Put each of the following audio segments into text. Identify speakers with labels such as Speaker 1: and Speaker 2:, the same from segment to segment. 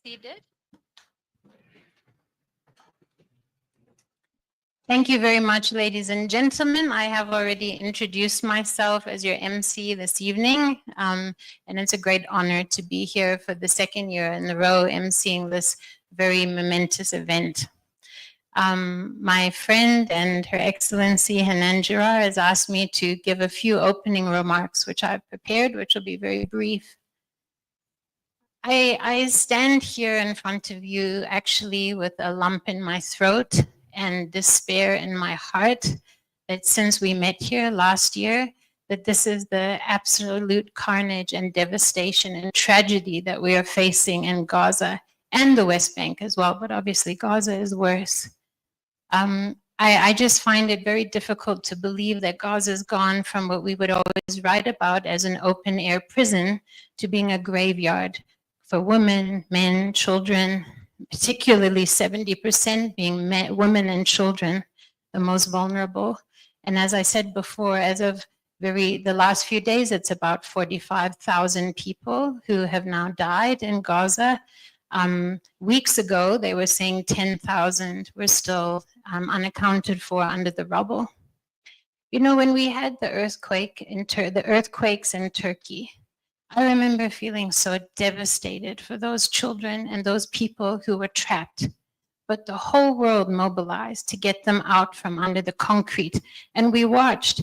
Speaker 1: seated. Thank you very much, ladies and gentlemen. I have already introduced myself as your MC this evening, and it's a great honor to be here for the second year in a row emceeing this very momentous event. My friend and Her Excellency Hanan Girar has asked me to give a few opening remarks, which I've prepared, which will be very brief. I stand here in front of you actually with a lump in my throat and despair in my heart that since we met here last year, that this is the absolute carnage and devastation and tragedy that we are facing in Gaza and the West Bank as well, but obviously Gaza is worse. I just find it very difficult to believe that Gaza has gone from what we would always write about as an open air prison to being a graveyard for women, men, children, particularly 70% being men, women and children, the most vulnerable. And as I said before, as of the last few days, it's about 45,000 people who have now died in Gaza. Weeks ago, they were saying 10,000 were still unaccounted for under the rubble. You know, when we had the earthquakes in Turkey, I remember feeling so devastated for those children and those people who were trapped. But the whole world mobilized to get them out from under the concrete. And we watched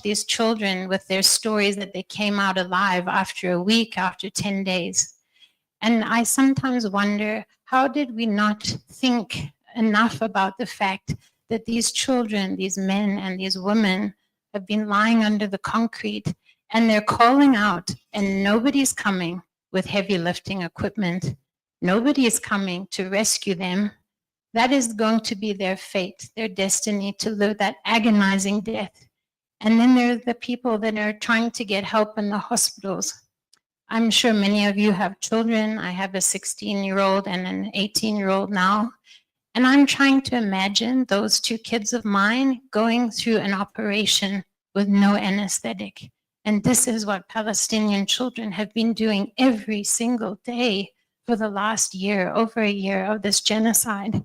Speaker 1: these children with their stories that they came out alive after a week, after 10 days. And I sometimes wonder, how did we not think enough about the fact that these children, these men and these women have been lying under the concrete and they're calling out and nobody's coming with heavy lifting equipment. Nobody is coming to rescue them. That is going to be their fate, their destiny to live that agonizing death. And then there are the people that are trying to get help in the hospitals. I'm sure many of you have children. I have a 16-year-old and an 18-year-old now. And I'm trying to imagine those two kids of mine going through an operation with no anesthetic. And this is what Palestinian children have been doing every single day for the last year, over a year of this genocide.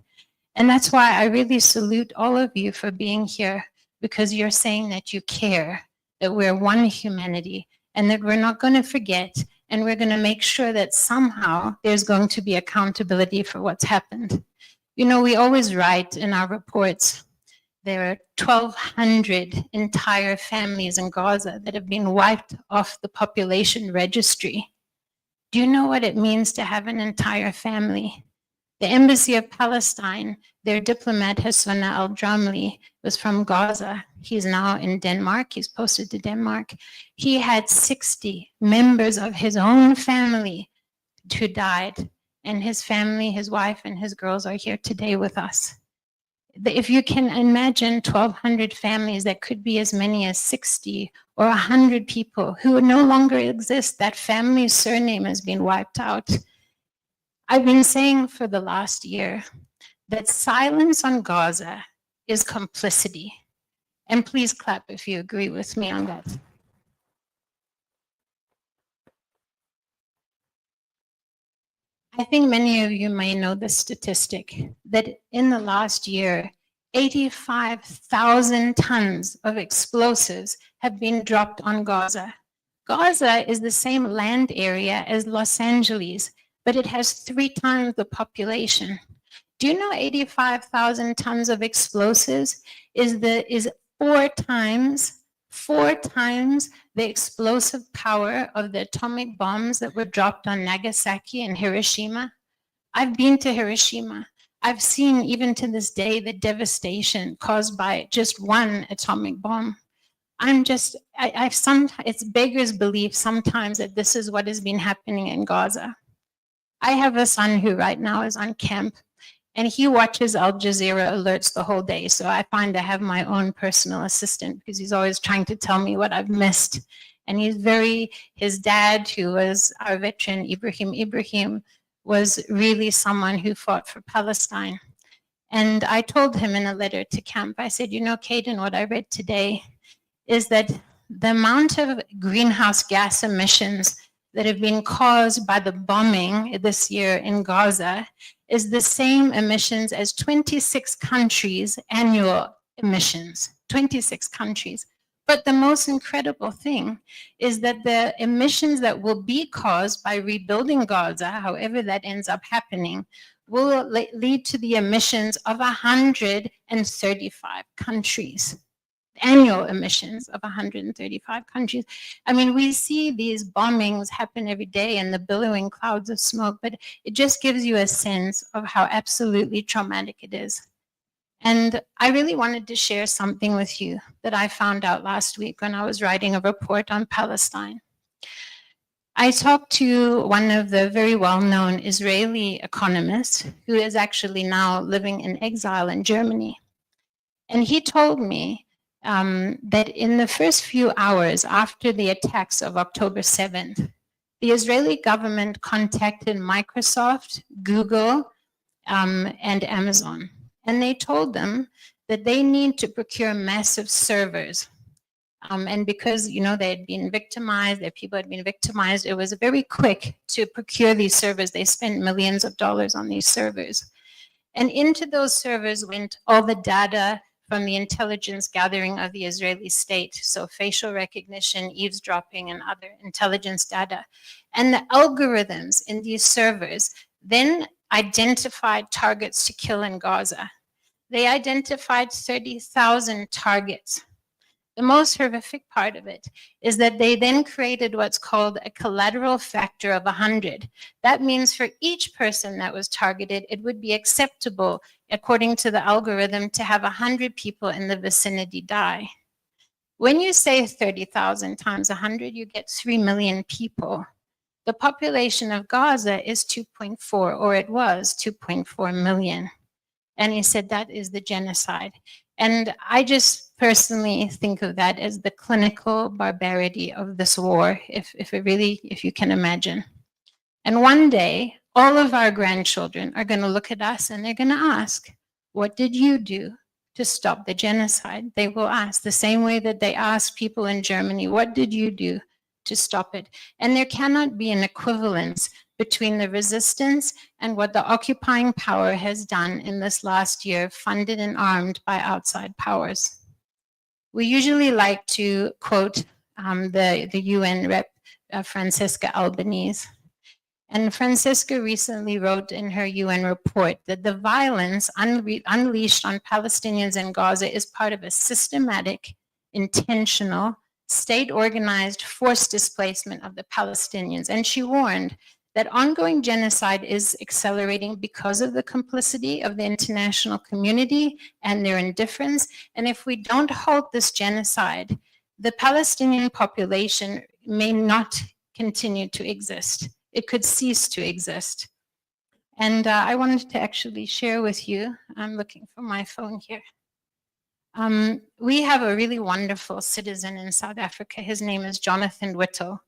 Speaker 1: And that's why I really salute all of you for being here, because you're saying that you care, that we're one humanity, and that we're not going to forget, and we're going to make sure that somehow there's going to be accountability for what's happened. You know, we always write in our reports, there are 1,200 entire families in Gaza that have been wiped off the population registry. Do you know what it means to have an entire family? The Embassy of Palestine, their diplomat Hassana al-Dramli was from Gaza. He's now in Denmark. He's posted to Denmark. He had 60 members of his own family who died. And his family, his wife and his girls are here today with us. If you can imagine 1,200 families, that could be as many as 60 or 100 people who no longer exist. That family's surname has been wiped out. I've been saying for the last year that silence on Gaza is complicity. And please clap if you agree with me on that. I think many of you may know the statistic that in the last year, 85,000 tons of explosives have been dropped on Gaza. Gaza is the same land area as Los Angeles, but it has 3 times the population. Do you know 85,000 tons of explosives is 4 times the explosive power of the atomic bombs that were dropped on Nagasaki and Hiroshima? I've been to Hiroshima. I've seen, even to this day, the devastation caused by just one atomic bomb. It's beggars belief sometimes that this is what has been happening in Gaza. I have a son who right now is on camp, and he watches Al Jazeera alerts the whole day. So I find I have my own personal assistant because he's always trying to tell me what I've missed. And his dad, who was our veteran, Ibrahim, was really someone who fought for Palestine. And I told him in a letter to camp, I said, you know, Caden, what I read today is that the amount of greenhouse gas emissions that have been caused by the bombing this year in Gaza is the same emissions as 26 countries' annual emissions, 26 countries. But the most incredible thing is that the emissions that will be caused by rebuilding Gaza, however that ends up happening, will lead to the emissions of 135 countries. Annual emissions of 135 countries. I mean, we see these bombings happen every day and the billowing clouds of smoke, but it just gives you a sense of how absolutely traumatic it is. And I really wanted to share something with you that I found out last week when I was writing a report on Palestine. I talked to one of the very well-known Israeli economists who is actually now living in exile in Germany. And he told me that in the first few hours after the attacks of October 7th, the Israeli government contacted Microsoft, Google, and Amazon. And they told them that they need to procure massive servers. And because, you know, they had been victimized, their people had been victimized, it was very quick to procure these servers. They spent millions of dollars on these servers. And into those servers went all the data from the intelligence gathering of the Israeli state, so facial recognition, eavesdropping, and other intelligence data. And the algorithms in these servers then identified targets to kill in Gaza. They identified 30,000 targets. The most horrific part of it is that they then created what's called a collateral factor of 100. That means for each person that was targeted, it would be acceptable, according to the algorithm, to have 100 people in the vicinity die. When you say 30,000 times 100, you get 3 million people. The population of Gaza is 2.4, or it was 2.4 million. And he said that is the genocide. And I just personally think of that as the clinical barbarity of this war, if you can imagine. And one day, all of our grandchildren are going to look at us and they're going to ask, what did you do to stop the genocide? They will ask the same way that they asked people in Germany, what did you do to stop it? And there cannot be an equivalence between the resistance and what the occupying power has done in this last year, funded and armed by outside powers. We usually like to quote the UN rep, Francesca Albanese. And Francesca recently wrote in her UN report that the violence unleashed on Palestinians in Gaza is part of a systematic, intentional, state-organized forced displacement of the Palestinians. And she warned that ongoing genocide is accelerating because of the complicity of the international community and their indifference. And if we don't halt this genocide, the Palestinian population may not continue to exist. It could cease to exist. And I wanted to actually share with you, I'm looking for my phone here. We have a really wonderful citizen in South Africa. His name is Jonathan Whittle.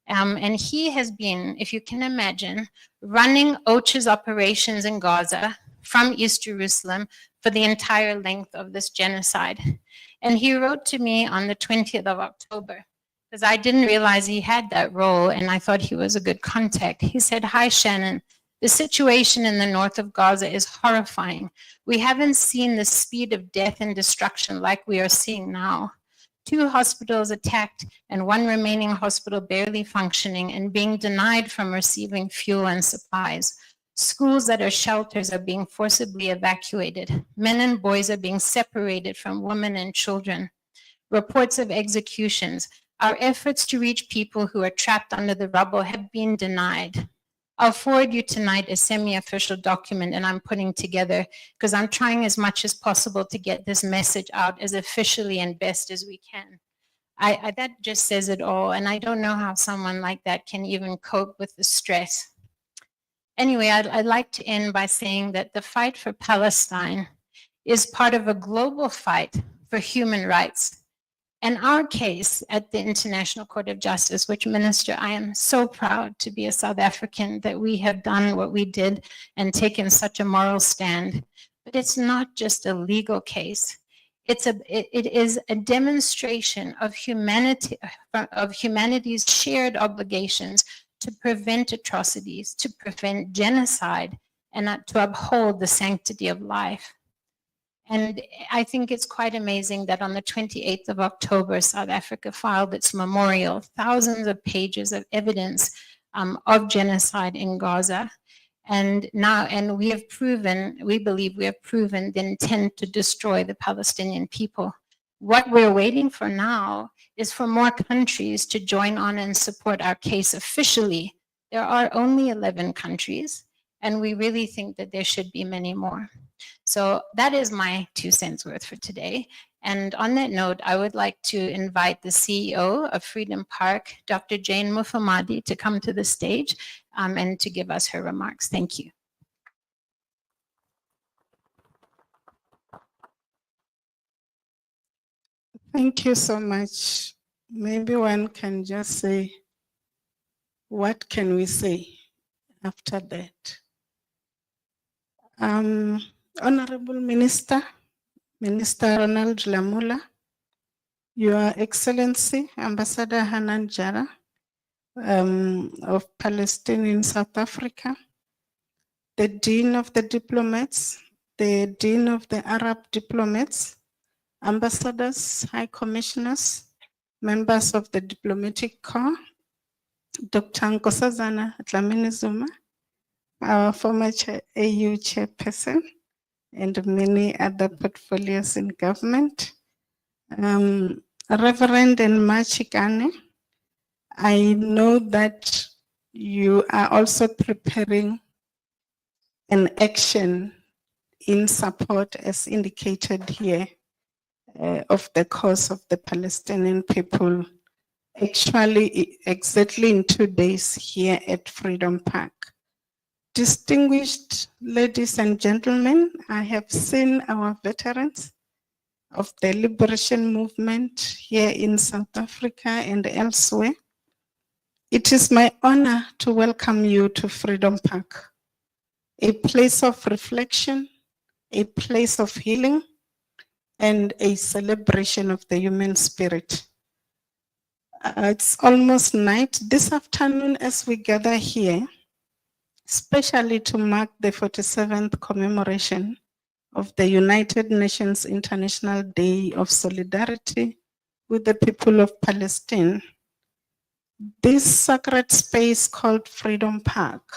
Speaker 1: And he has been, if you can imagine, running OCHA's operations in Gaza from East Jerusalem for the entire length of this genocide. And he wrote to me on the 20th of October, because I didn't realize he had that role and I thought he was a good contact. He said, "Hi, Shannon. The situation in the north of Gaza is horrifying. We haven't seen the speed of death and destruction like we are seeing now. 2 hospitals attacked and 1 remaining hospital barely functioning and being denied from receiving fuel and supplies. Schools that are shelters are being forcibly evacuated. Men and boys are being separated from women and children. Reports of executions. Our efforts to reach people who are trapped under the rubble have been denied." I'll forward you tonight a semi-official document and I'm putting together because I'm trying as much as possible to get this message out as officially and best as we can. That just says it all, and I don't know how someone like that can even cope with the stress. Anyway, I'd like to end by saying that the fight for Palestine is part of a global fight for human rights. And our case at the International Court of Justice, which, Minister, I am so proud to be a South African that we have done what we did and taken such a moral stand. But it's not just a legal case. It is a demonstration of humanity, of humanity's shared obligations to prevent atrocities, to prevent genocide, and to uphold the sanctity of life. And I think it's quite amazing that on the 28th of October, South Africa filed its memorial, thousands of pages of evidence of genocide in Gaza. And we have proven, we believe we have proven the intent to destroy the Palestinian people. What we're waiting for now is for more countries to join on and support our case officially. There are only 11 countries, and we really think that there should be many more. So that is my 2 cents worth for today. And on that note, I would like to invite the CEO of Freedom Park, Dr. Jane Mufamadi, to come to the stage and to give us her remarks. Thank you.
Speaker 2: Thank you so much. Maybe one can just say, what can we say after that? Honorable Minister, Minister Ronald Lamula, Your Excellency, Ambassador Hanan Jara of Palestinian South Africa, the Dean of the Diplomats, the Dean of the Arab Diplomats, ambassadors, high commissioners, members of the diplomatic corps, Dr. Nkosazana Dlamini Zuma, our former AU chairperson, and many other portfolios in government. Reverend and Machikane, I know that you are also preparing an action in support, as indicated here, of the cause of the Palestinian people, actually exactly in 2 days here at Freedom Park. Distinguished ladies and gentlemen, I have seen our veterans of the liberation movement here in South Africa and elsewhere. It is my honor to welcome you to Freedom Park, a place of reflection, a place of healing, and a celebration of the human spirit. It's almost night this afternoon as we gather here, especially to mark the 47th commemoration of the United Nations International Day of Solidarity with the people of Palestine. This sacred space called Freedom Park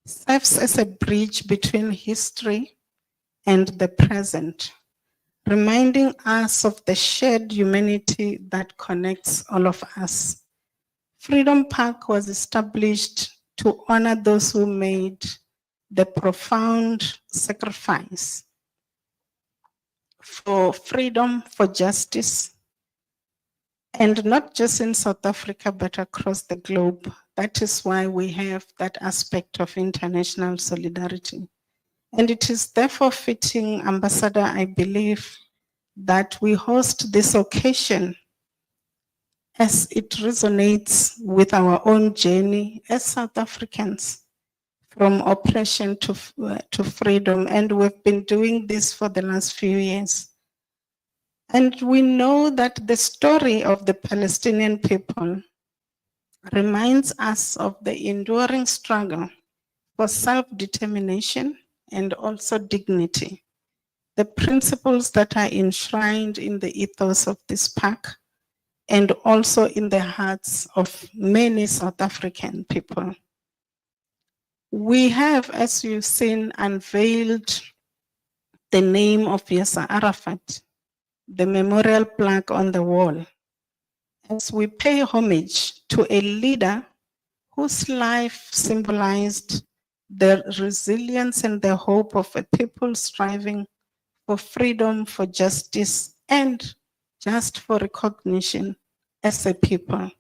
Speaker 2: serves as a bridge between history and the present, reminding us of the shared humanity that connects all of us. Freedom Park was established to honor those who made the profound sacrifice for freedom, for justice, and not just in South Africa, but across the globe. That is why we have that aspect of international solidarity. And it is therefore fitting, Ambassador, I believe, that we host this occasion as it resonates with our own journey as South Africans from oppression to freedom. And we've been doing this for the last few years. And we know that the story of the Palestinian people reminds us of the enduring struggle for self-determination and also dignity. The principles that are enshrined in the ethos of this park and also in the hearts of many South African people. We have, as you've seen, unveiled the name of Yasser Arafat, the memorial plaque on the wall, as we pay homage to a leader whose life symbolized the resilience and the hope of a people striving for freedom, for justice, and just for recognition as a people.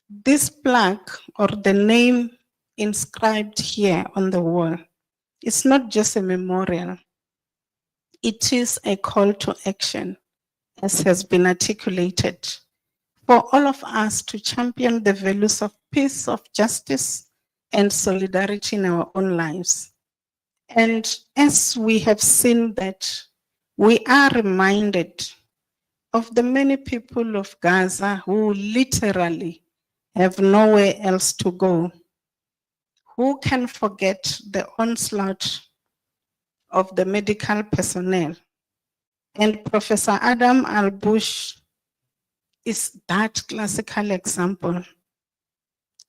Speaker 2: This plaque, or the name inscribed here on the wall, is not just a memorial. It is a call to action, as has been articulated, for all of us to champion the values of peace, of justice, and solidarity in our own lives. And as we have seen that, we are reminded of the many people of Gaza who literally have nowhere else to go. Who can forget the onslaught of the medical personnel? And Professor Adam Al-Bush is that classical example.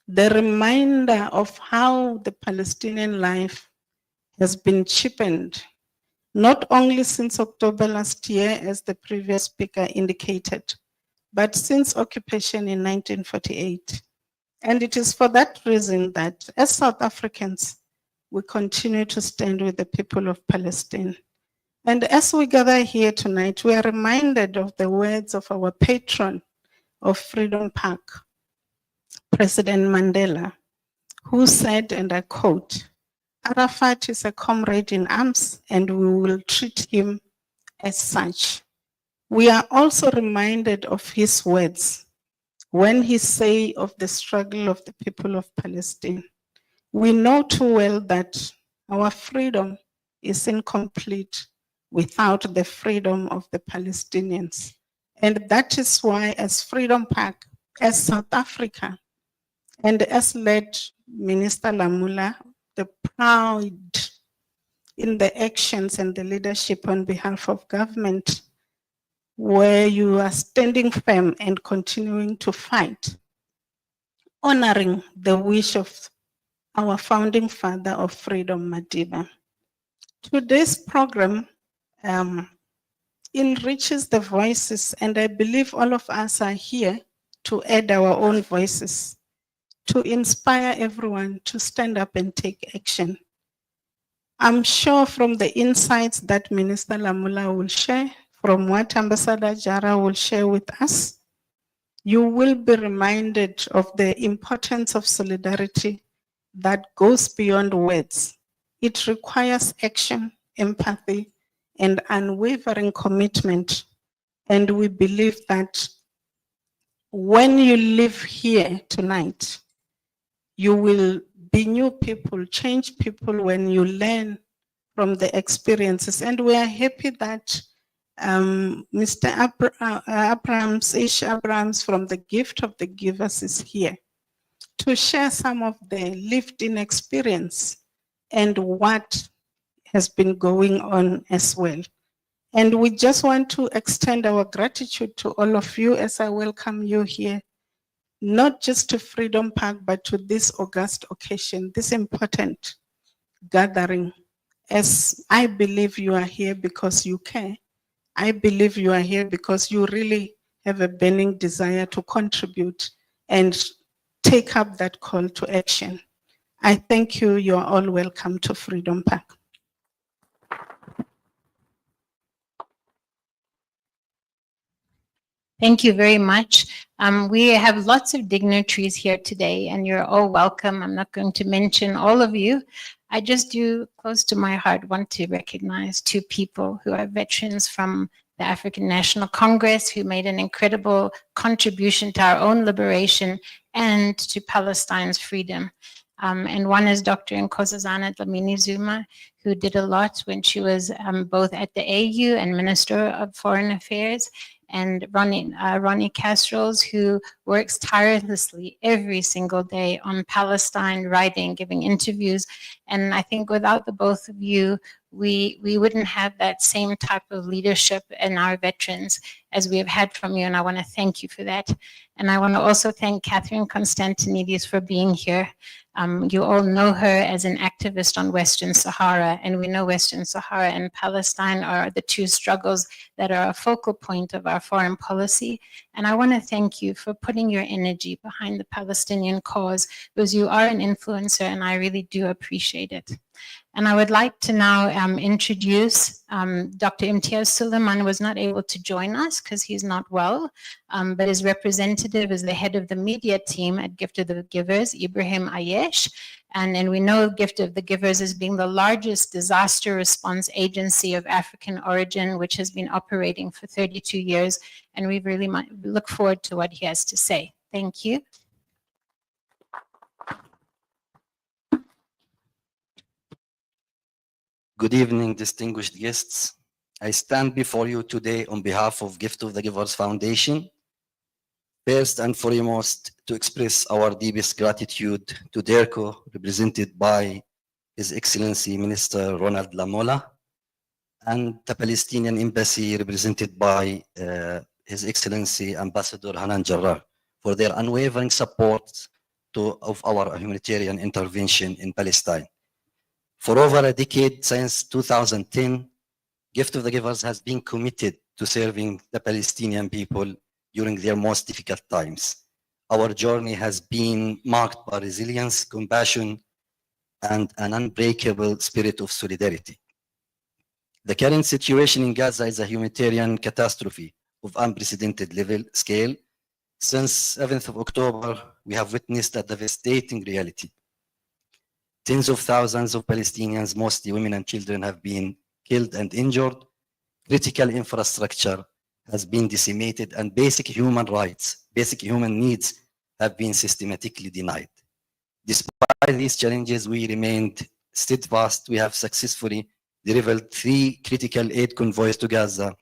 Speaker 2: The reminder of how the Palestinian life has been cheapened, not only since October last year, as the previous speaker indicated, but since occupation in 1948. And it is for that reason that as South Africans, we continue to stand with the people of Palestine. And as we gather here tonight, we are reminded of the words of our patron of Freedom Park, President Mandela, who said, and I quote, "Arafat is a comrade in arms and we will treat him as such." We are also reminded of his words when he say of the struggle of the people of Palestine. We know too well that our freedom is incomplete without the freedom of the Palestinians. And that is why as Freedom Park, as South Africa, and as led Minister Lamula, the proud in the actions and the leadership on behalf of government, where you are standing firm and continuing to fight, honoring the wish of our founding father of freedom, Madiba. Today's program enriches the voices, and I believe all of us are here to add our own voices, to inspire everyone to stand up and take action. I'm sure from the insights that Minister Lamula will share, from what Ambassador Jara will share with us, you will be reminded of the importance of solidarity that goes beyond words. It requires action, empathy, and unwavering commitment. And we believe that when you live here tonight, you will be new people, change people when you learn from the experiences. And we are happy that Mr. Ish Abrams from the Gift of the Givers is here to share some of the lived-in experience and what has been going on as well. And we just want to extend our gratitude to all of you as I welcome you here, not just to Freedom Park, but to this august occasion, this important gathering. As I believe you are here because you care. I believe you are here because you really have a burning desire to contribute and take up that call to action. I thank you. You are all welcome to Freedom Park.
Speaker 1: Thank you very much. We have lots of dignitaries here today, and you're all welcome. I'm not going to mention all of you. I just do, close to my heart, want to recognize two people who are veterans from the African National Congress who made an incredible contribution to our own liberation and to Palestine's freedom. And one is Dr. Nkosazana Dlamini-Zuma, who did a lot when she was both at the AU and Minister of Foreign Affairs, and Ronnie Castrols, who works tirelessly every single day on Palestine, writing, giving interviews. And I think without the both of you, we wouldn't have that same type of leadership in our veterans as we have had from you, and I want to thank you for that. And I want to also thank Catherine Constantinidis for being here. You all know her as an activist on Western Sahara, and we know Western Sahara and Palestine are the two struggles that are a focal point of our foreign policy. And I want to thank you for putting your energy behind the Palestinian cause, because you are an influencer, and I really do appreciate it. And I would like to now introduce Dr. Imtiaz Suleiman. Was not able to join us because he's not well, but his representative is the head of the media team at Gift of the Givers, Ibrahim Ayesh. And we know Gift of the Givers as being the largest disaster response agency of African origin, which has been operating for 32 years. And we really look forward to what he has to say. Thank you.
Speaker 3: Good evening, distinguished guests. I stand before you today on behalf of Gift of the Givers Foundation, First and foremost, to express our deepest gratitude to DERCO, represented by His Excellency Minister Ronald Lamola, and the Palestinian Embassy, represented by His Excellency Ambassador Hanan Jarrah, for their unwavering support of our humanitarian intervention in Palestine. For over a decade, since 2010, Gift of the Givers has been committed to serving the Palestinian people during their most difficult times. Our journey has been marked by resilience, compassion, and an unbreakable spirit of solidarity. The current situation in Gaza is a humanitarian catastrophe of unprecedented scale. Since 7th of October, we have witnessed a devastating reality. Tens of thousands of Palestinians, mostly women and children, have been killed and injured. Critical infrastructure has been decimated, and basic human rights, basic human needs have been systematically denied. Despite these challenges, we remained steadfast. We have successfully delivered 3 critical aid convoys to Gaza,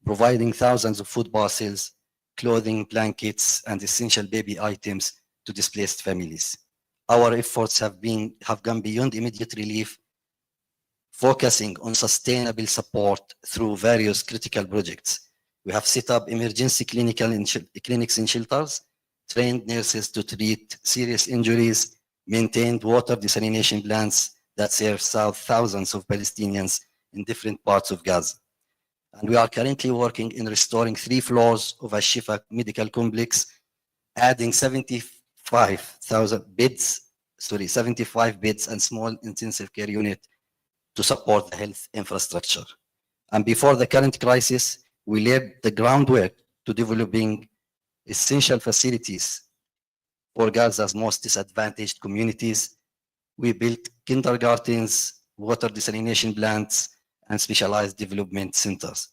Speaker 3: providing thousands of food parcels, clothing, blankets, and essential baby items to displaced families. Our efforts have gone beyond immediate relief, focusing on sustainable support through various critical projects. We have set up emergency clinics in shelters, trained nurses to treat serious injuries, maintained water desalination plants that serve thousands of Palestinians in different parts of Gaza. And we are currently working in restoring 3 floors of a Shifa medical complex, adding 75 beds and small intensive care unit to support the health infrastructure. And before the current crisis, we laid the groundwork to developing essential facilities for Gaza's most disadvantaged communities. We built kindergartens, water desalination plants, and specialized development centers.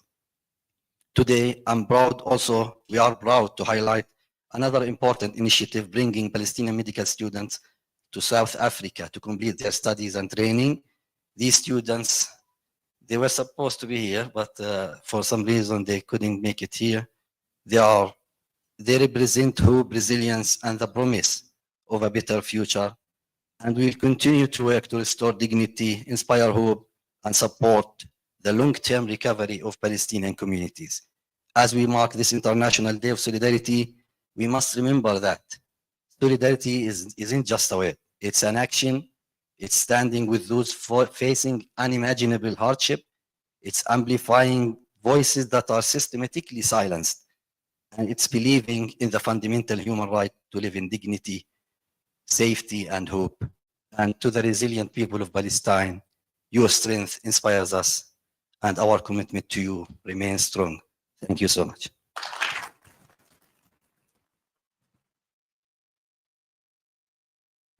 Speaker 3: Today, we are proud to highlight another important initiative, bringing Palestinian medical students to South Africa to complete their studies and training. These students, they were supposed to be here, but for some reason they couldn't make it here. They represent hope, resilience, and the promise of a better future. And we'll continue to work to restore dignity, inspire hope, and support the long-term recovery of Palestinian communities. As we mark this International Day of Solidarity, we must remember that solidarity isn't just a word, it's an action. It's standing with those facing unimaginable hardship. It's amplifying voices that are systematically silenced. And it's believing in the fundamental human right to live in dignity, safety, and hope. And to the resilient people of Palestine, your strength inspires us, and our commitment to you remains strong. Thank you so much.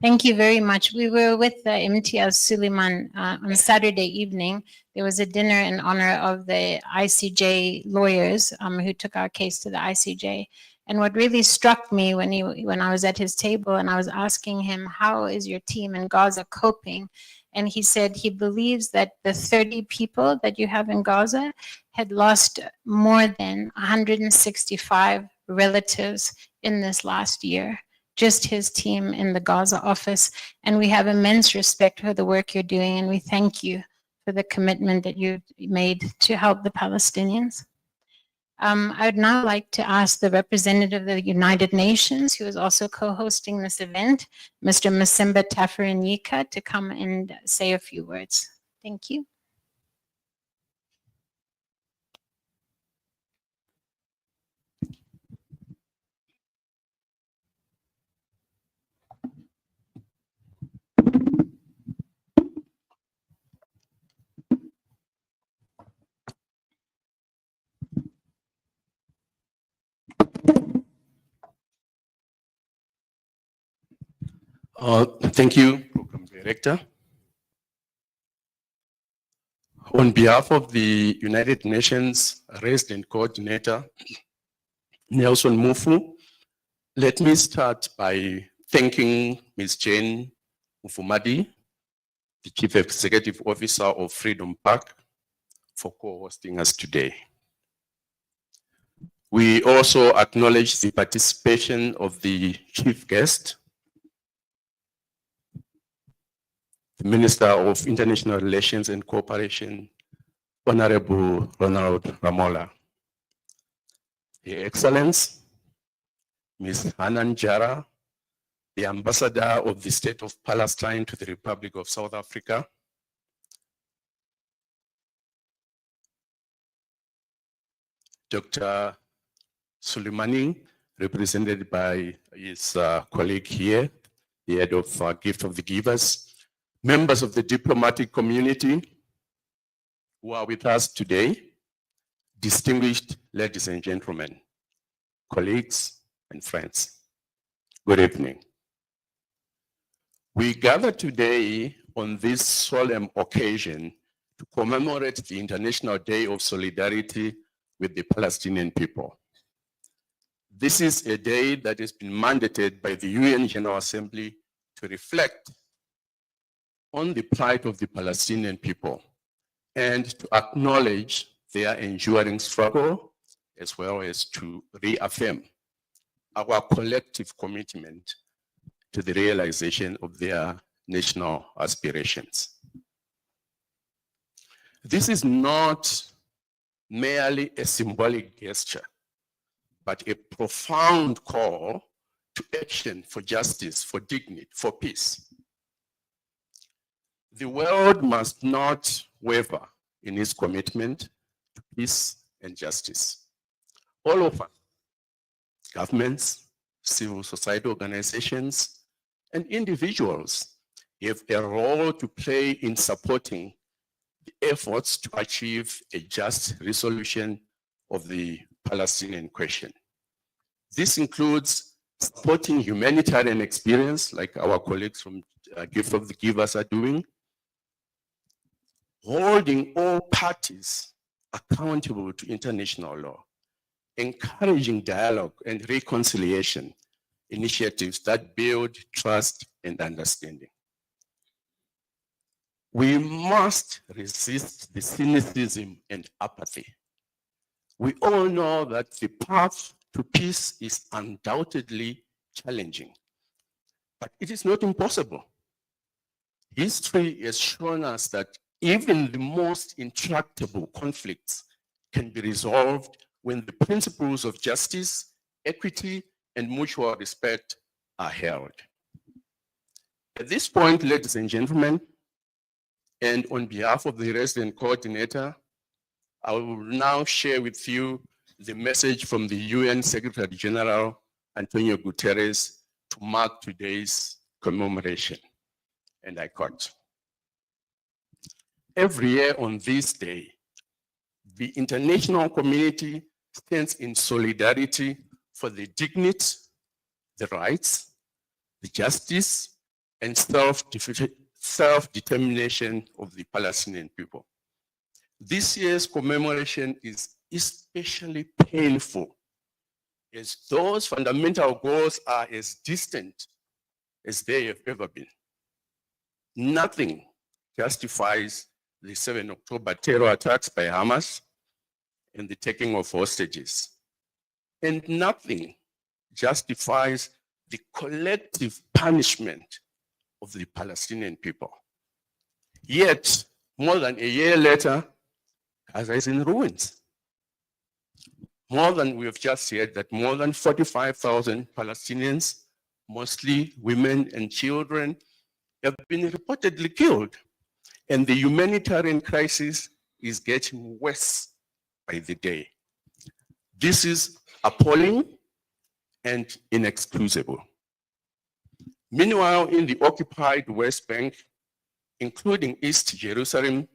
Speaker 1: Thank you very much. We were with Imtiaz Suleiman on Saturday evening. There was a dinner in honor of the ICJ lawyers who took our case to the ICJ. And what really struck me when I was at his table and I was asking him, how is your team in Gaza coping? And he said he believes that the 30 people that you have in Gaza had lost more than 165 relatives in this last year. Just his team in the Gaza office. And we have immense respect for the work you're doing, and we thank you for the commitment that you made to help the Palestinians. I would now like to ask the representative of the United Nations, who is also co-hosting this event, Mr. Masimba Tafarinyika, to come and say a few words. Thank you.
Speaker 4: Thank you, Program Director. On behalf of the United Nations Resident Coordinator, Nelson Mufu, let me start by thanking Ms. Jane Mufumadi, the Chief Executive Officer of Freedom Park, for co-hosting us today. We also acknowledge the participation of the chief guest, the Minister of International Relations and Cooperation, Honorable Ronald Lamola. Your Excellence, Ms. Hanan Jara, the Ambassador of the State of Palestine to the Republic of South Africa, Dr. Suleimani, represented by his colleague here, the head of Gift of the Givers, members of the diplomatic community who are with us today, distinguished ladies and gentlemen, colleagues and friends, good evening. We gather today on this solemn occasion to commemorate the International Day of Solidarity with the Palestinian people. This is a day that has been mandated by the UN General Assembly to reflect on the plight of the Palestinian people and to acknowledge their enduring struggle, as well as to reaffirm our collective commitment to the realization of their national aspirations. This is not merely a symbolic gesture, but a profound call to action for justice, for dignity, for peace. The world must not waver in its commitment to peace and justice. All of us, governments, civil society organizations, and individuals have a role to play in supporting the efforts to achieve a just resolution of the Palestinian question. This includes supporting humanitarian experience, like our colleagues from Gift of the Givers are doing, holding all parties accountable to international law, encouraging dialogue and reconciliation initiatives that build trust and understanding. We must resist the cynicism and apathy. We all know that the path to peace is undoubtedly challenging, but it is not impossible. History has shown us that even the most intractable conflicts can be resolved when the principles of justice, equity, and mutual respect are held. At this point, ladies and gentlemen, and on behalf of the resident coordinator, I will now share with you the message from the UN Secretary General, Antonio Guterres, to mark today's commemoration. And I quote, "Every year on this day, the international community stands in solidarity for the dignity, the rights, the justice, and self-determination of the Palestinian people. This year's commemoration is especially painful, as those fundamental goals are as distant as they have ever been. Nothing justifies the 7 October terror attacks by Hamas and the taking of hostages. And nothing justifies the collective punishment of the Palestinian people. Yet, more than a year later, Gaza is in ruins. We have just said that more than 45,000 Palestinians, mostly women and children, have been reportedly killed. And the humanitarian crisis is getting worse by the day. This is appalling and inexcusable. Meanwhile, in the occupied West Bank, including East Jerusalem,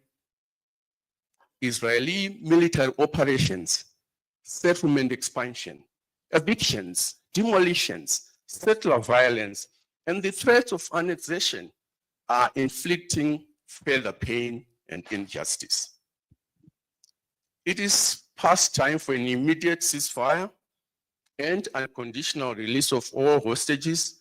Speaker 4: Israeli military operations, settlement expansion, evictions, demolitions, settler violence, and the threats of annexation are inflicting further pain and injustice. It is past time for an immediate ceasefire and unconditional release of all hostages,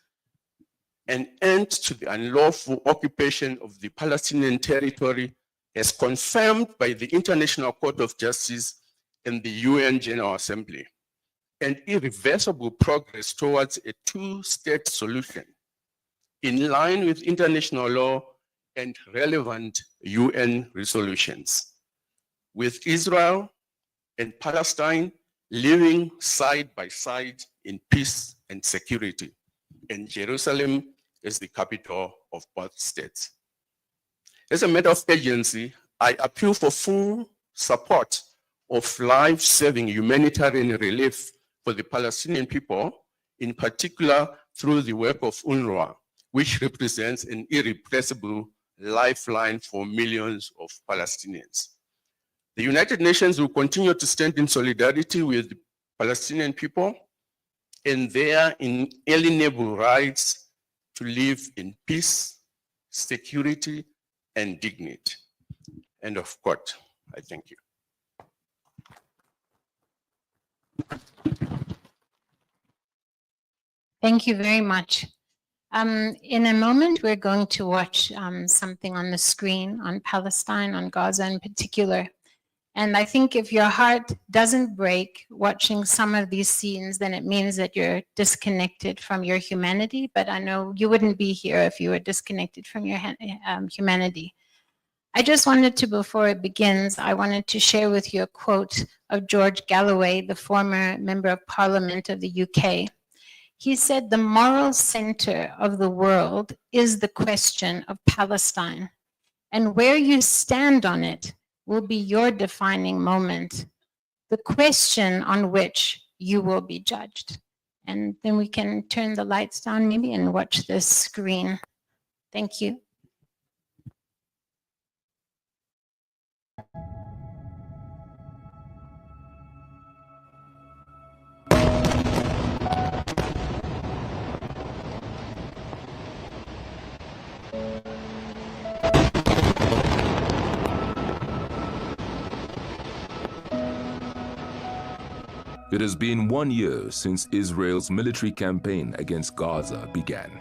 Speaker 4: an end to the unlawful occupation of the Palestinian territory as confirmed by the International Court of Justice and the UN General Assembly, and irreversible progress towards a two-state solution in line with international law and relevant UN resolutions, with Israel and Palestine living side by side in peace and security, and Jerusalem as the capital of both states. As a matter of urgency, I appeal for full support of life-saving humanitarian relief for the Palestinian people, in particular through the work of UNRWA, which represents an irrepressible lifeline for millions of Palestinians. The United Nations will continue to stand in solidarity with the Palestinian people and their inalienable rights to live in peace, security, and dignity. End of quote. I thank you.
Speaker 1: Thank you very much. In a moment, we're going to watch something on the screen on Palestine, on Gaza in particular. And I think if your heart doesn't break watching some of these scenes, then it means that you're disconnected from your humanity. But I know you wouldn't be here if you were disconnected from your humanity. I just wanted to, before it begins, I wanted to share with you a quote of George Galloway, the former Member of Parliament of the UK. He said, "The moral center of the world is the question of Palestine, and where you stand on it will be your defining moment, the question on which you will be judged." And then we can turn the lights down maybe and watch this screen. Thank you.
Speaker 5: It has been 1 year since Israel's military campaign against Gaza began.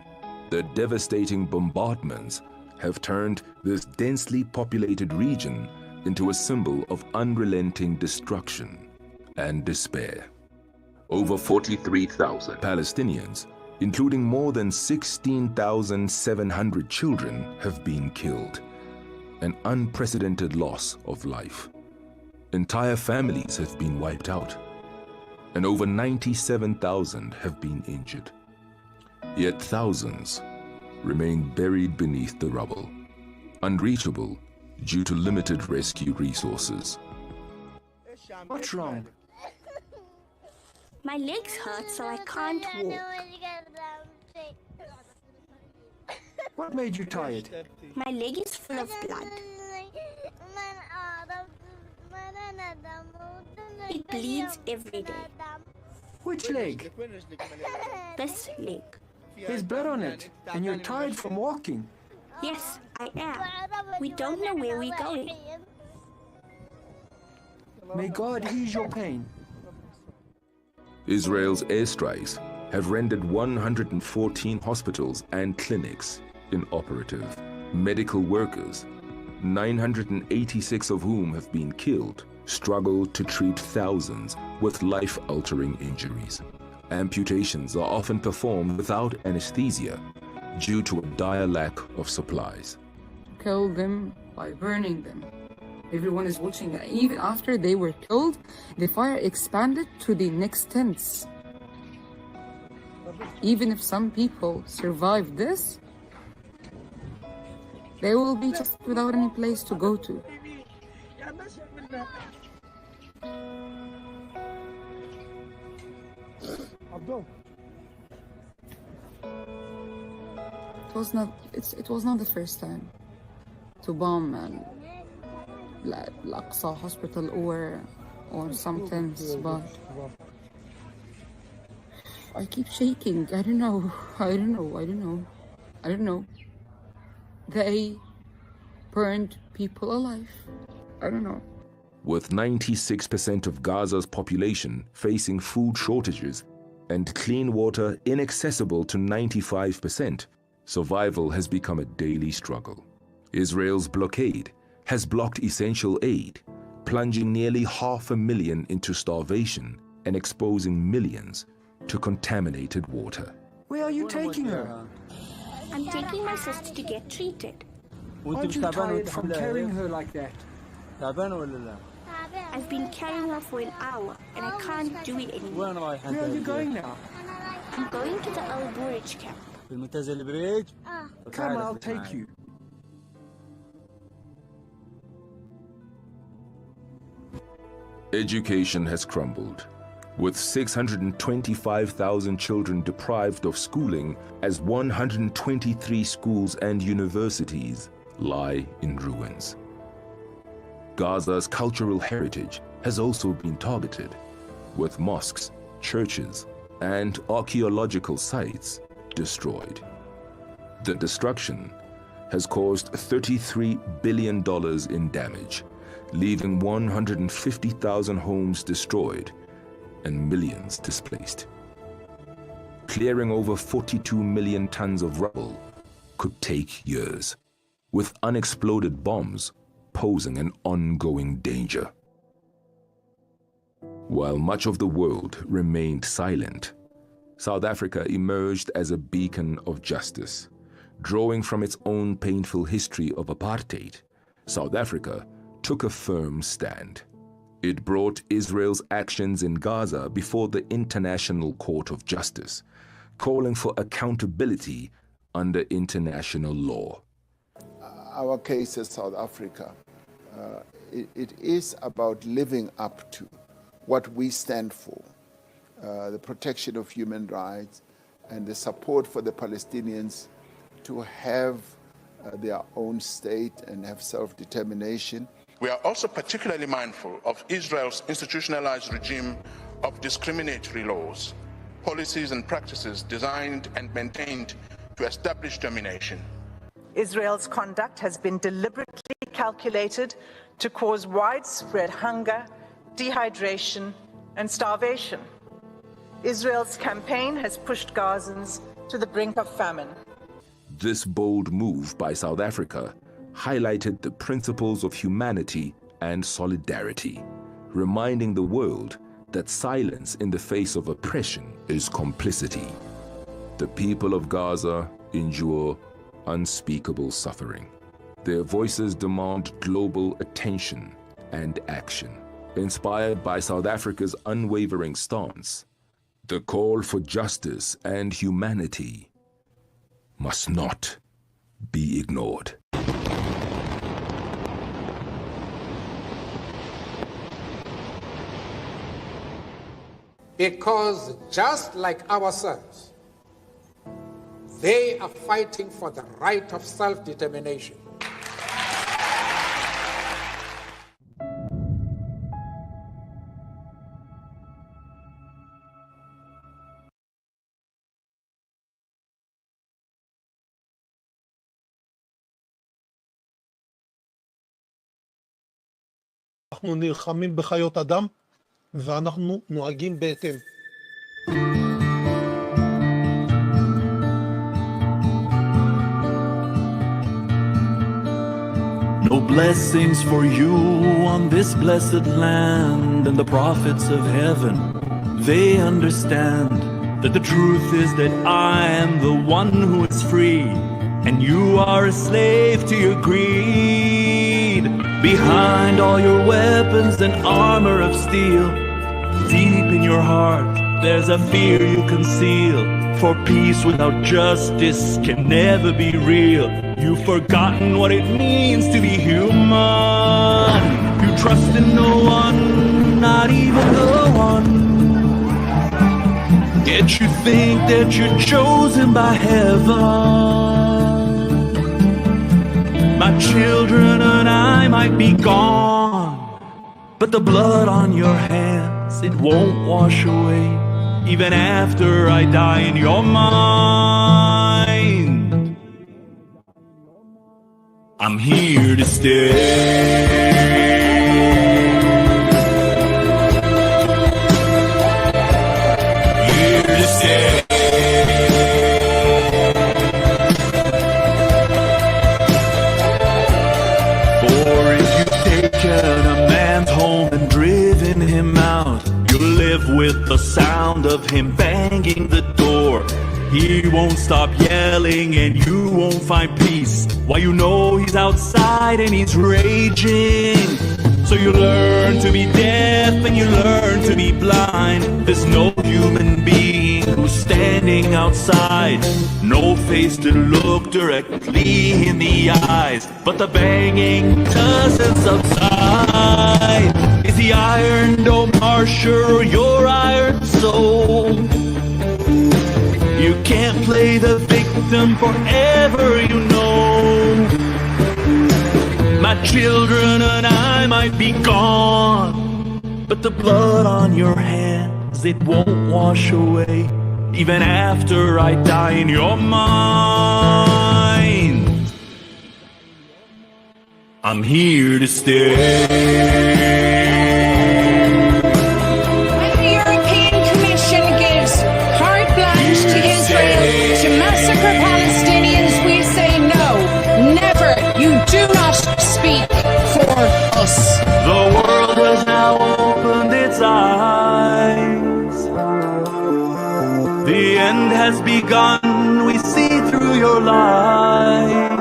Speaker 5: The devastating bombardments have turned this densely populated region into a symbol of unrelenting destruction and despair. Over 43,000 Palestinians, including more than 16,700 children, have been killed. An unprecedented loss of life. Entire families have been wiped out, and over 97,000 have been injured. Yet thousands remain buried beneath the rubble, unreachable due to limited rescue resources.
Speaker 6: What's wrong?
Speaker 7: My legs hurt, so I can't walk.
Speaker 6: What made you tired?
Speaker 7: My leg is full of blood. It bleeds every day.
Speaker 6: Which leg?
Speaker 7: This leg.
Speaker 6: There's blood on it, and you're tired from walking.
Speaker 7: Yes, I am. We don't know where we're going.
Speaker 6: May God ease your pain.
Speaker 5: Israel's airstrikes have rendered 114 hospitals and clinics inoperative. Medical workers, 986 of whom have been killed, struggle to treat thousands with life-altering injuries. Amputations are often performed without anesthesia due to a dire lack of supplies.
Speaker 8: Kill them by burning them. Everyone is watching. Even after they were killed, the fire expanded to the next tents. Even if some people survive this, they will be just without any place to go to. It was not the first time to bomb Al-Aqsa hospital or some tents, but I keep shaking. I don't know. They burned people alive. I don't know.
Speaker 5: With 96% of Gaza's population facing food shortages and clean water inaccessible to 95%, survival has become a daily struggle. Israel's blockade has blocked essential aid, plunging nearly 500,000 into starvation and exposing millions to contaminated water.
Speaker 6: Where are you taking her?
Speaker 7: I'm taking my sister to get treated.
Speaker 6: Aren't you tired from carrying her like that?
Speaker 7: I've been carrying her for an hour and I can't do it anymore.
Speaker 6: Where are you going now?
Speaker 7: I'm going to the Al Burj camp.
Speaker 6: Come, I'll take you.
Speaker 5: Education has crumbled, with 625,000 children deprived of schooling as 123 schools and universities lie in ruins. Gaza's cultural heritage has also been targeted, with mosques, churches, and archaeological sites destroyed. The destruction has caused $33 billion in damage, leaving 150,000 homes destroyed and millions displaced. Clearing over 42 million tons of rubble could take years, with unexploded bombs posing an ongoing danger. While much of the world remained silent, South Africa emerged as a beacon of justice. Drawing from its own painful history of apartheid, South Africa took a firm stand. It brought Israel's actions in Gaza before the International Court of Justice, calling for accountability under international law.
Speaker 9: Our case as South Africa, it is about living up to what we stand for, the protection of human rights and the support for the Palestinians to have their own state and have self-determination.
Speaker 10: We are also particularly mindful of Israel's institutionalized regime of discriminatory laws, policies and practices designed and maintained to establish domination.
Speaker 11: Israel's conduct has been deliberately calculated to cause widespread hunger, dehydration, and starvation. Israel's campaign has pushed Gazans to the brink of famine.
Speaker 5: This bold move by South Africa highlighted the principles of humanity and solidarity, reminding the world that silence in the face of oppression is complicity. The people of Gaza endure unspeakable suffering. Their voices demand global attention and action. Inspired by South Africa's unwavering stance, the call for justice and humanity must not be ignored.
Speaker 12: Because just like ourselves, they are fighting for the right of self-determination.
Speaker 13: אנחנו נלחמים בחיות אדם ואנחנו נוהגים בהתאם.
Speaker 14: No blessings for you on this blessed land, and the prophets of heaven, they understand that the truth is that I am the one who is free, and you are a slave to your greed. Behind all your weapons and armor of steel, deep in your heart, there's a fear you conceal. For peace without justice can never be real. You've forgotten what it means to be human. You trust in no one, not even the one. Yet you think that you're chosen by heaven. My children and I might be gone, but the blood on your hands, it won't wash away, even after I die in your mind. I'm here to stay. Here to stay. For if you've taken a man's home and driven him out, you'll live with the sound of him banging the door. He won't stop yelling and you won't find peace. Why, you know he's outside and he's raging. So you learn to be deaf and you learn to be blind. There's no human being who's standing outside, no face to look directly in the eyes. But the banging doesn't subside. Is the Iron Dome harsher or your iron soul? You can't play the victim forever, you know. My children and I might be gone, but the blood on your hands, it won't wash away. Even after I die in your mind, I'm here to stay.
Speaker 15: To massacre Palestinians, we say no, never. You do not speak for us.
Speaker 14: The world has now opened its eyes. The end has begun, we see through your lies.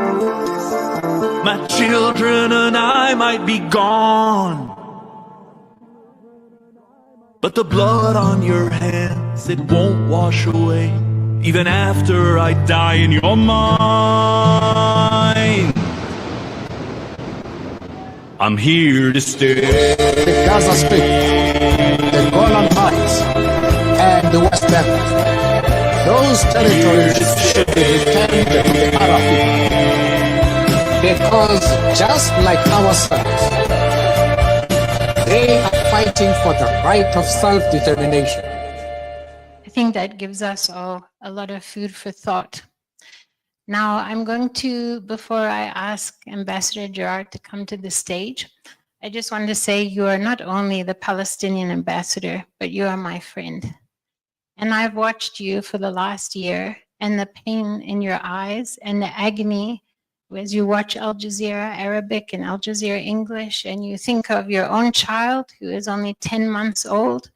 Speaker 14: My children and I might be gone, but the blood on your hands, it won't wash away. Even after I die in your mind, I'm here to stay.
Speaker 12: The Gaza Strip, the Golan Heights, and the West Bank. Those territories should be returned to the Arab people. Because just like ourselves, they are fighting for the right of self-determination.
Speaker 1: I think that gives us all a lot of food for thought. Now, I'm going to, before I ask Ambassador Gerard to come to the stage, I just want to say you are not only the Palestinian ambassador, but you are my friend. And I've watched you for the last year, and the pain in your eyes and the agony as you watch Al Jazeera Arabic and Al Jazeera English, and you think of your own child who is only 10 months old.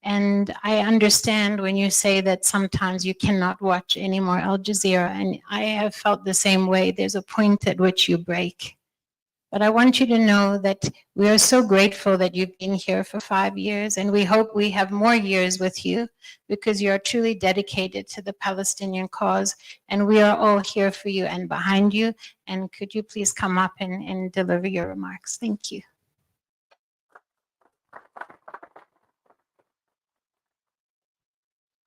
Speaker 1: And I understand when you say that sometimes you cannot watch any more Al Jazeera, and I have felt the same way. There's a point at which you break. But I want you to know that we are so grateful that you've been here for 5 years, and we hope we have more years with you because you are truly dedicated to the Palestinian cause, and we are all here for you and behind you. And could you please come up and deliver your remarks? Thank you.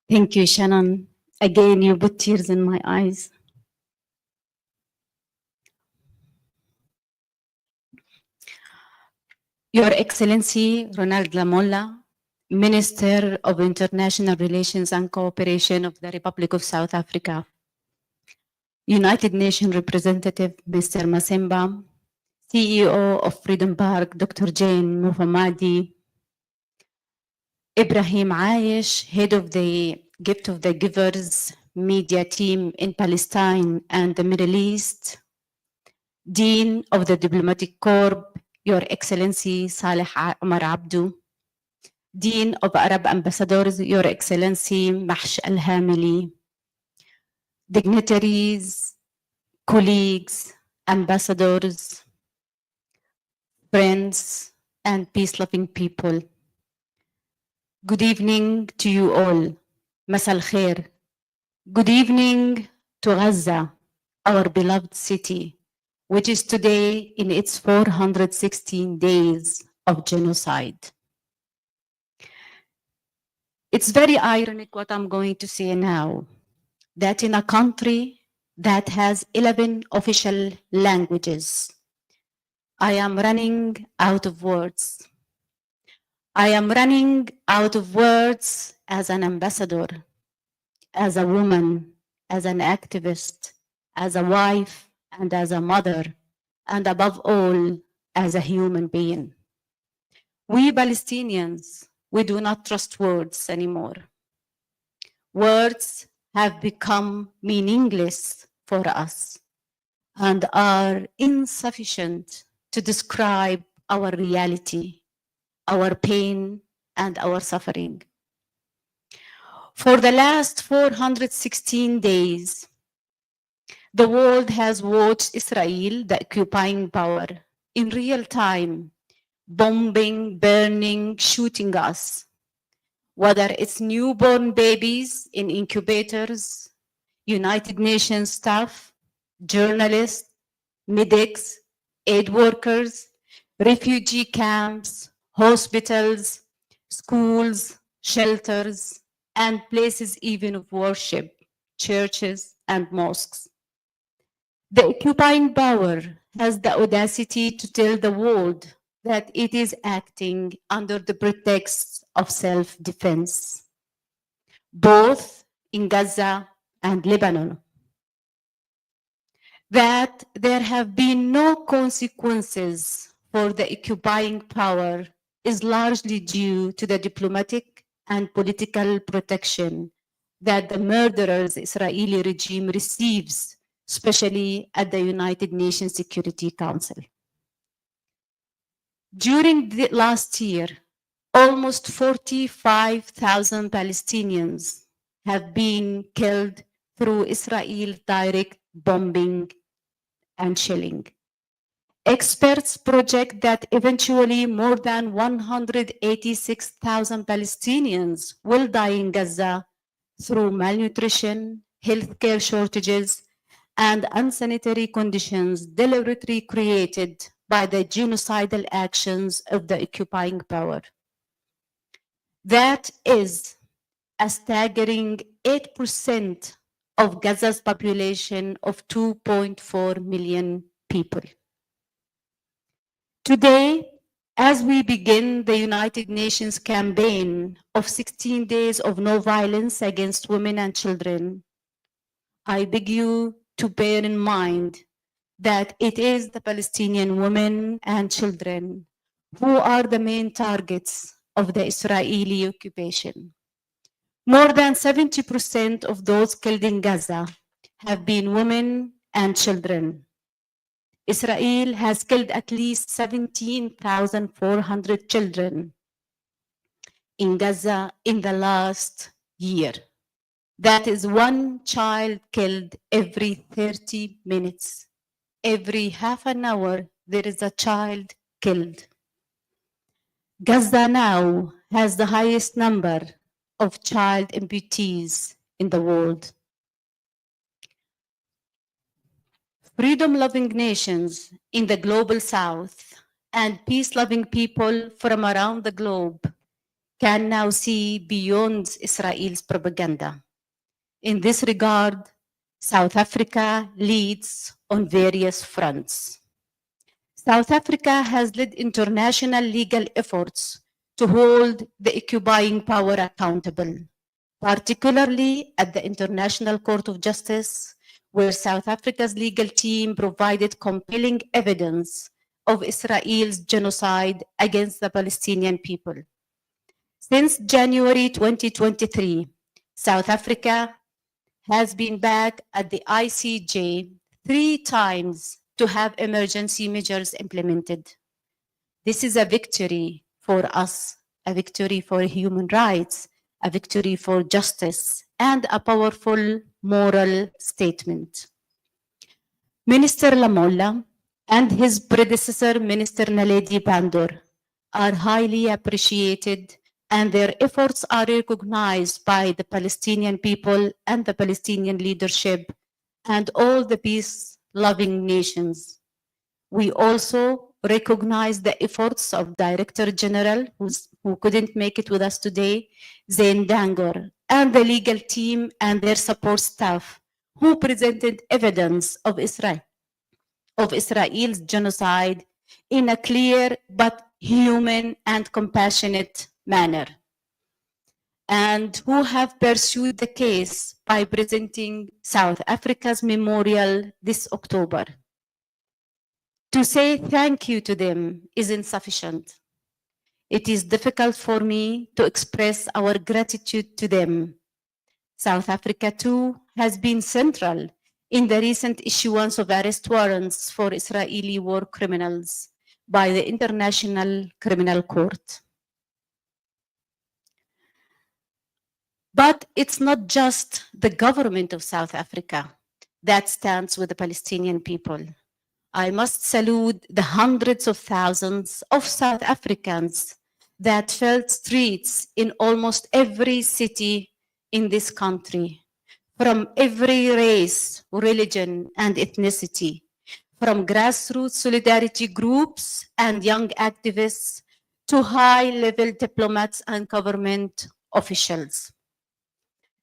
Speaker 16: Thank you, Shannon. Again, you put tears in my eyes. Your Excellency, Ronald Lamola, Minister of International Relations and Cooperation of the Republic of South Africa, United Nations Representative, Mr. Masemba, CEO of Freedom Park, Dr. Jane Mufamadi, Ibrahim Aish, head of the Gift of the Givers media team in Palestine and the Middle East, Dean of the Diplomatic Corps, Your Excellency Saleh Omar Abdu, Dean of Arab Ambassadors, Your Excellency Mahsh Al-Hamili, dignitaries, colleagues, ambassadors, friends, and peace-loving people. Good evening to you all. Masa al-khair. Good evening to Gaza, our beloved city, which is today in its 416 days of genocide. It's very ironic what I'm going to say now, that in a country that has 11 official languages, I am running out of words. I am running out of words as an ambassador, as a woman, as an activist, as a wife, and as a mother, and above all, as a human being. We Palestinians, we do not trust words anymore. Words have become meaningless for us and are insufficient to describe our reality, our pain, and our suffering. For the last 416 days, the world has watched Israel, the occupying power, in real time, bombing, burning, shooting us. Whether it's newborn babies in incubators, United Nations staff, journalists, medics, aid workers, refugee camps, hospitals, schools, shelters, and places even of worship, churches and mosques. The occupying power has the audacity to tell the world that it is acting under the pretext of self-defense, both in Gaza and Lebanon. That there have been no consequences for the occupying power is largely due to the diplomatic and political protection that the murderous Israeli regime receives, especially at the United Nations Security Council. During the last year, almost 45,000 Palestinians have been killed through Israel's direct bombing and shelling. Experts project that eventually more than 186,000 Palestinians will die in Gaza through malnutrition, healthcare shortages, and unsanitary conditions deliberately created by the genocidal actions of the occupying power. That is a staggering 8% of Gaza's population of 2.4 million people. Today, as we begin the United Nations campaign of 16 days of no violence against women and children, I beg you to bear in mind that it is the Palestinian women and children who are the main targets of the Israeli occupation. More than 70% of those killed in Gaza have been women and children. Israel has killed at least 17,400 children in Gaza in the last year. That is one child killed every 30 minutes. Every half an hour, there is a child killed. Gaza now has the highest number of child amputees in the world. Freedom-loving nations in the global south and peace-loving people from around the globe can now see beyond Israel's propaganda. In this regard, South Africa leads on various fronts. South Africa has led international legal efforts to hold the occupying power accountable, particularly at the International Court of Justice, where South Africa's legal team provided compelling evidence of Israel's genocide against the Palestinian people. Since January 2023, South Africa has been back at the ICJ 3 times to have emergency measures implemented. This is a victory for us, a victory for human rights, a victory for justice, and a powerful moral statement. Minister Lamola and his predecessor, Minister Naledi Pandor, are highly appreciated, and their efforts are recognized by the Palestinian people and the Palestinian leadership and all the peace-loving nations. We also recognize the efforts of Director General, who couldn't make it with us today, Zain Dangor, and the legal team and their support staff, who presented evidence of Israel's genocide in a clear but human and compassionate manner, and who have pursued the case by presenting South Africa's memorial this October. To say thank you to them is insufficient. It is difficult for me to express our gratitude to them. South Africa, too, has been central in the recent issuance of arrest warrants for Israeli war criminals by the International Criminal Court. But it's not just the government of South Africa that stands with the Palestinian people. I must salute the hundreds of thousands of South Africans that filled streets in almost every city in this country, from every race, religion, and ethnicity, from grassroots solidarity groups and young activists to high-level diplomats and government officials.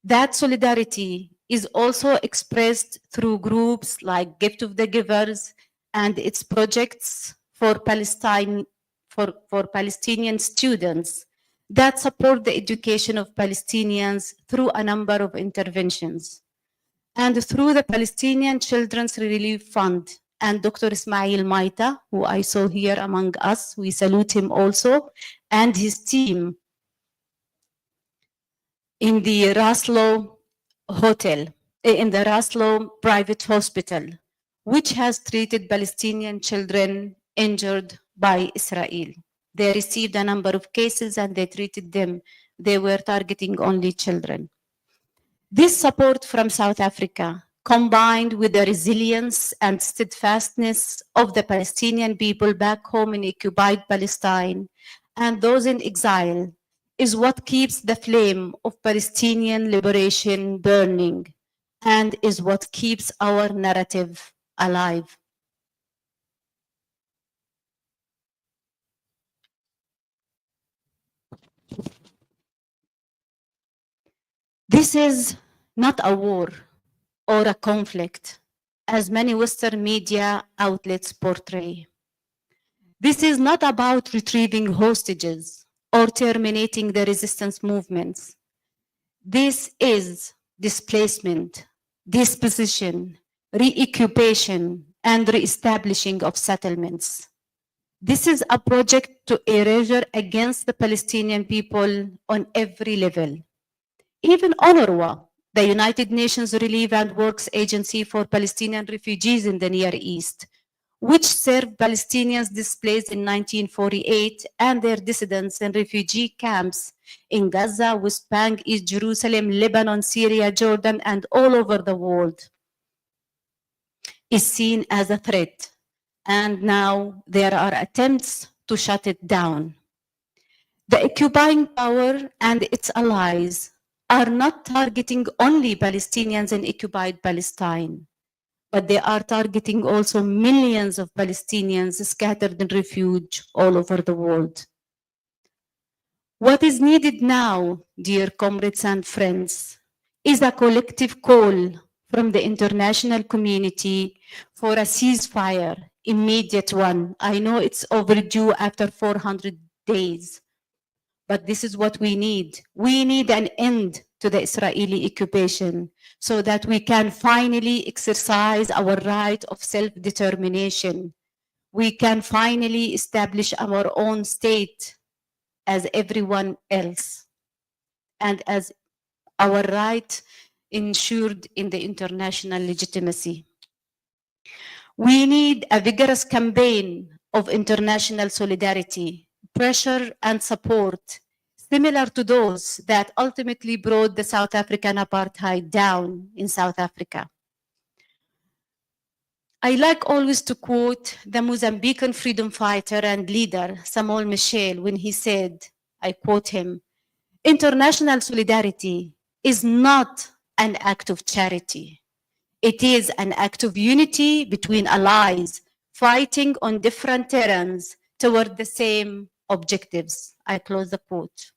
Speaker 16: That solidarity is also expressed through groups like Gift of the Givers and its projects for Palestinian students that support the education of Palestinians through a number of interventions. And through the Palestinian Children's Relief Fund and Dr. Ismail Maita, who I saw here among us, we salute him also, and his team in the Raslo Hotel, in the Raslo Private Hospital, which has treated Palestinian children injured by Israel. They received a number of cases and they treated them. They were targeting only children. This support from South Africa, combined with the resilience and steadfastness of the Palestinian people back home in occupied Palestine and those in exile, is what keeps the flame of Palestinian liberation burning and is what keeps our narrative alive. This is not a war or a conflict, as many Western media outlets portray. This is not about retrieving hostages or terminating the resistance movements. This is displacement, disposition, reoccupation, and reestablishing of settlements. This is a project to erasure against the Palestinian people on every level. Even UNRWA, the United Nations Relief and Works Agency for Palestinian Refugees in the Near East, which served Palestinians displaced in 1948 and their dissidents in refugee camps in Gaza, West Bank, East Jerusalem, Lebanon, Syria, Jordan, and all over the world, is seen as a threat. And now there are attempts to shut it down. The occupying power and its allies are not targeting only Palestinians in occupied Palestine, but they are targeting also millions of Palestinians scattered in refuge all over the world. What is needed now, dear comrades and friends, is a collective call from the international community for a ceasefire, immediate one. I know it's overdue after 400 days, but this is what we need. We need an end to the Israeli occupation so that we can finally exercise our right of self-determination. We can finally establish our own state as everyone else and as our right ensured in the international legitimacy. We need a vigorous campaign of international solidarity, pressure and support, similar to those that ultimately brought the South African apartheid down in South Africa. I like always to quote the Mozambican freedom fighter and leader, Samuel Michel, when he said, I quote him, "International solidarity is not an act of charity. It is an act of unity between allies fighting on different terrains toward the same objectives." I close the quote.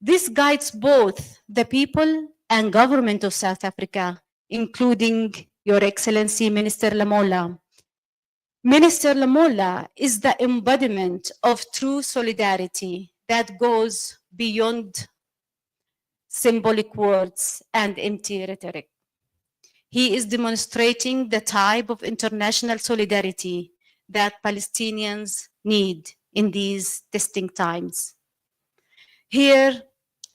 Speaker 16: This guides both the people and government of South Africa, including Your Excellency, Minister Lamola. Minister Lamola is the embodiment of true solidarity that goes beyond symbolic words and empty rhetoric. He is demonstrating the type of international solidarity that Palestinians need in these testing times. Here,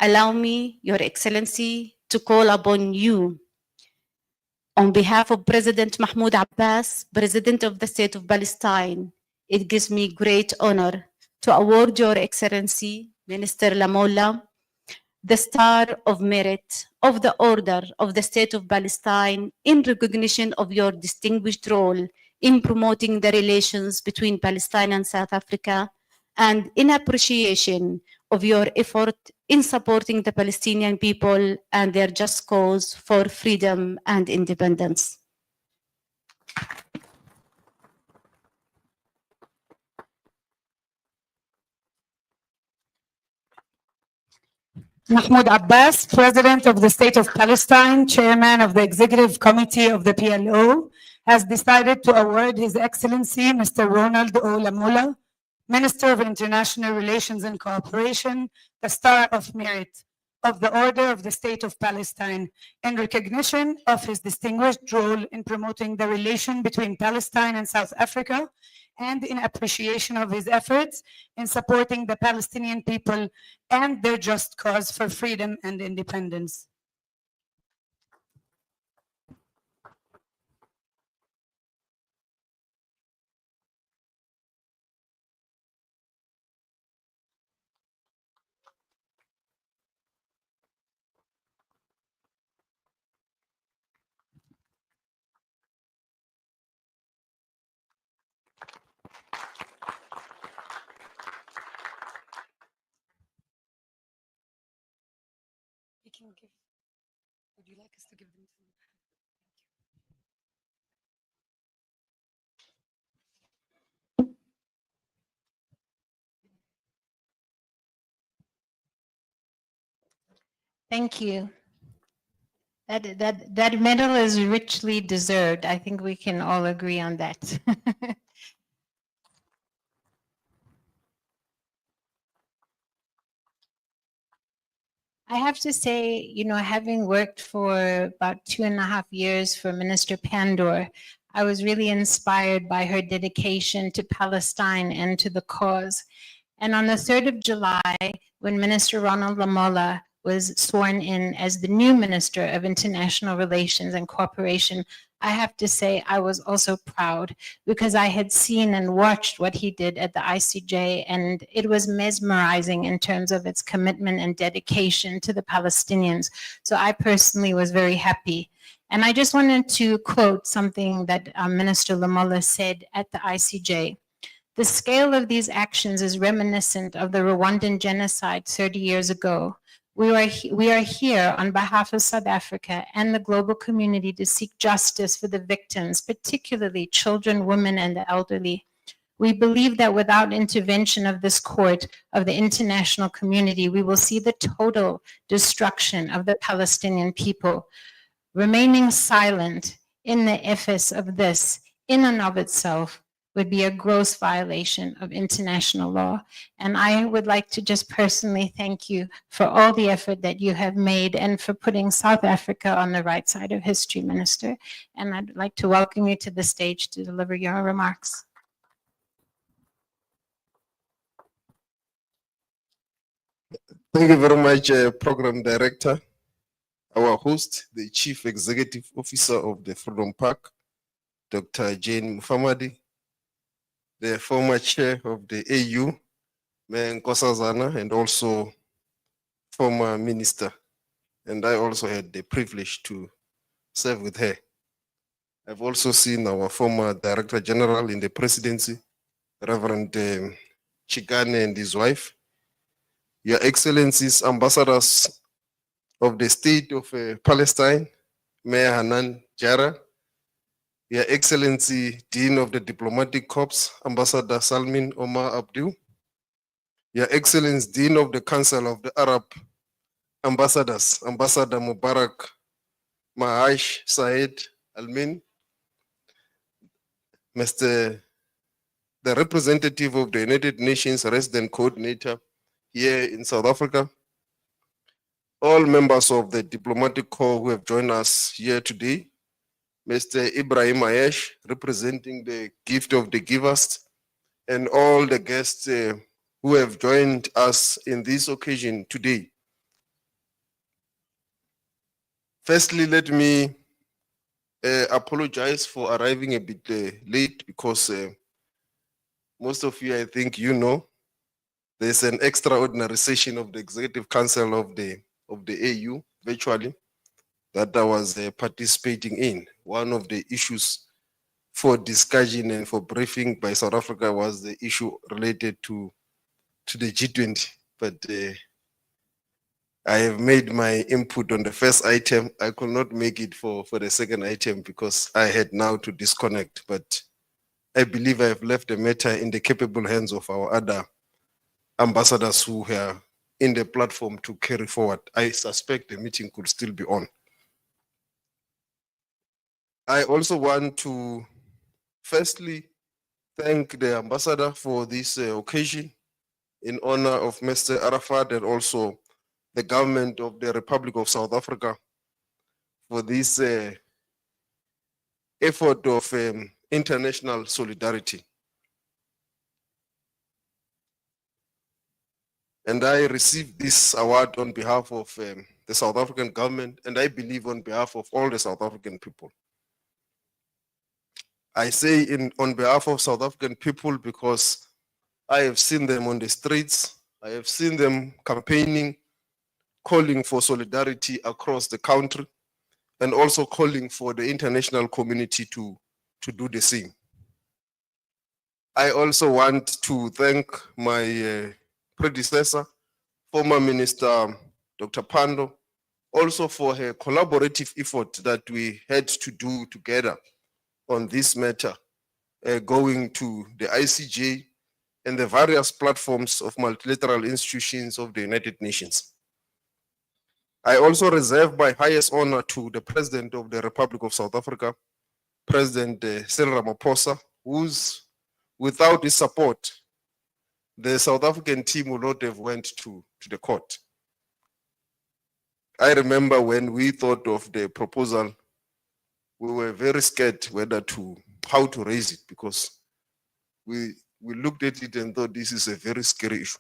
Speaker 16: allow me, Your Excellency, to call upon you on behalf of President Mahmoud Abbas, President of the State of Palestine. It gives me great honor to award Your Excellency, Minister Lamola, the Star of Merit of the Order of the State of Palestine in recognition of your distinguished role in promoting the relations between Palestine and South Africa, and in appreciation of your effort in supporting the Palestinian people and their just cause for freedom and independence.
Speaker 17: Mahmoud Abbas, President of the State of Palestine, Chairman of the Executive Committee of the PLO, has decided to award His Excellency Mr. Ronald O. Lamola, Minister of International Relations and Cooperation, the Star of Merit of the Order of the State of Palestine in recognition of his distinguished role in promoting the relation between Palestine and South Africa, and in appreciation of his efforts in supporting the Palestinian people and their just cause for freedom and independence. Would you like us to give them to
Speaker 1: Thank you. That medal is richly deserved. I think we can all agree on that. I have to say, you know, having worked for about 2.5 years for Minister Pandor, I was really inspired by her dedication to Palestine and to the cause. And on the 3rd of July, when Minister Ronald Lamola was sworn in as the new Minister of International Relations and Cooperation, I have to say I was also proud because I had seen and watched what he did at the ICJ, and it was mesmerizing in terms of its commitment and dedication to the Palestinians. So I personally was very happy. And I just wanted to quote something that Minister Lamola said at the ICJ. The scale of these actions is reminiscent of the Rwandan genocide 30 years ago. We are here on behalf of South Africa and the global community to seek justice for the victims, particularly children, women, and the elderly. We believe that without intervention of this court, of the international community, we will see the total destruction of the Palestinian people. Remaining silent in the efforts of this, in and of itself, would be a gross violation of international law. And I would like to just personally thank you for all the effort that you have made and for putting South Africa on the right side of history, Minister. And I'd like to welcome you to the stage to deliver your remarks.
Speaker 18: Thank you very much, Program Director, our host, the Chief Executive Officer of the Freedom Park, Dr. Jane Mufamadi, the former chair of the AU, Mayor Nkosazana, and also former minister. And I also had the privilege to serve with her. I've also seen our former Director General in the presidency, Reverend Chikane and his wife, Your Excellencies, ambassadors of the State of Palestine, Mayor Hanan Jara, Your Excellency, Dean of the Diplomatic Corps, Ambassador Salmin Omar Abdul, Your Excellency, Dean of the Council of the Arab Ambassadors, Ambassador Mubarak Mahash Said Almin, the representative of the United Nations Resident Coordinator here in South Africa, all members of the diplomatic corps who have joined us here today, Mr. Ibrahim Ayesh, representing the gift of the givers, and all the guests who have joined us in this occasion today. Firstly, let me apologize for arriving a bit late because most of you, I think you know, there's an extraordinary session of the Executive Council of the of the AU virtually that I was participating in. One of the issues for discussion and for briefing by South Africa was the issue related to the G20. But I have made my input on the first item. I could not make it for the second item because I had now to disconnect. But I believe I have left the matter in the capable hands of our other ambassadors who are in the platform to carry forward. I suspect the meeting could still be on. I also want to firstly thank the ambassador for this occasion in honor of Mr. Arafat and also the government of the Republic of South Africa for this effort of international solidarity. And I received this award on behalf of the South African government, and I believe on behalf of all the South African people. I say on behalf of South African people because I have seen them on the streets, I have seen them campaigning, calling for solidarity across the country, and also calling for the international community to do the same. I also want to thank my predecessor, former Minister Dr. Pando, also for her collaborative effort that we had to do together on this matter, going to the ICJ and the various platforms of multilateral institutions of the United Nations. I also reserve my highest honor to the President of the Republic of South Africa, President Cyril Ramaphosa, who's without his support, the South African team would not have went to the court. I remember when we thought of the proposal, we were very scared how to raise it because we looked at it and thought this is a very scary issue.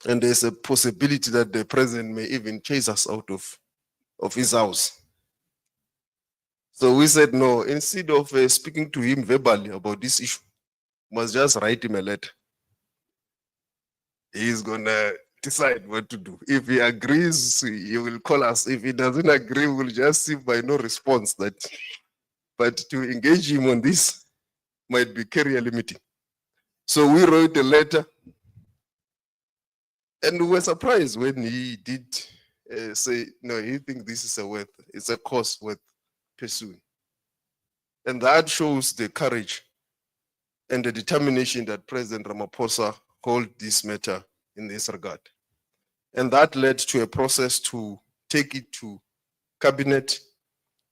Speaker 18: And there's a possibility that the president may even chase us out of his house. So we said, no, instead of speaking to him verbally about this issue, we must just write him a letter. He's gonna decide what to do. If he agrees, he will call us. If he doesn't agree, we'll just see by no response that. But to engage him on this might be career limiting. So we wrote a letter, and we were surprised when he did say, no, he thinks this is it's a cause worth pursuing. And that shows the courage and the determination that President Ramaphosa hold this matter in this regard. And that led to a process to take it to cabinet,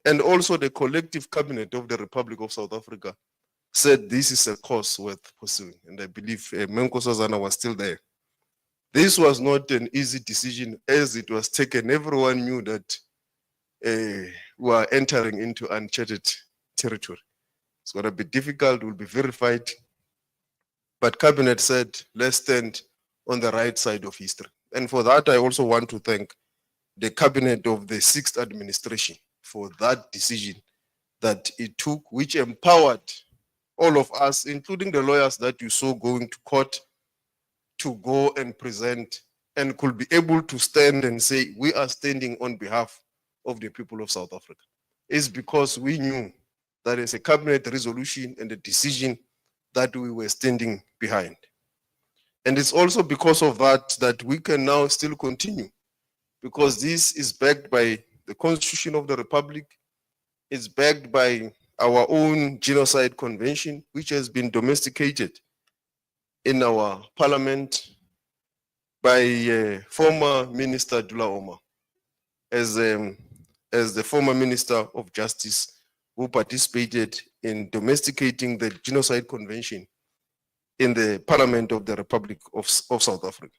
Speaker 18: and also the collective cabinet of the Republic of South Africa said this is a cause worth pursuing. And I believe Menko Sazana was still there. This was not an easy decision as it was taken. Everyone knew that we were entering into uncharted territory. It's going to be difficult, will be verified. But cabinet said, let's stand on the right side of history. And for that, I also want to thank the cabinet of the 6th administration for that decision that it took, which empowered all of us, including the lawyers that you saw going to court, to go and present and could be able to stand and say, we are standing on behalf of the people of South Africa. It's because we knew that it's a cabinet resolution and a decision that we were standing behind. And it's also because of that we can now still continue, because this is backed by the Constitution of the Republic. It's backed by our own Genocide Convention, which has been domesticated in our parliament by former Minister Dula Oma as the former Minister of Justice who participated in domesticating the Genocide Convention in the Parliament of the Republic of South Africa.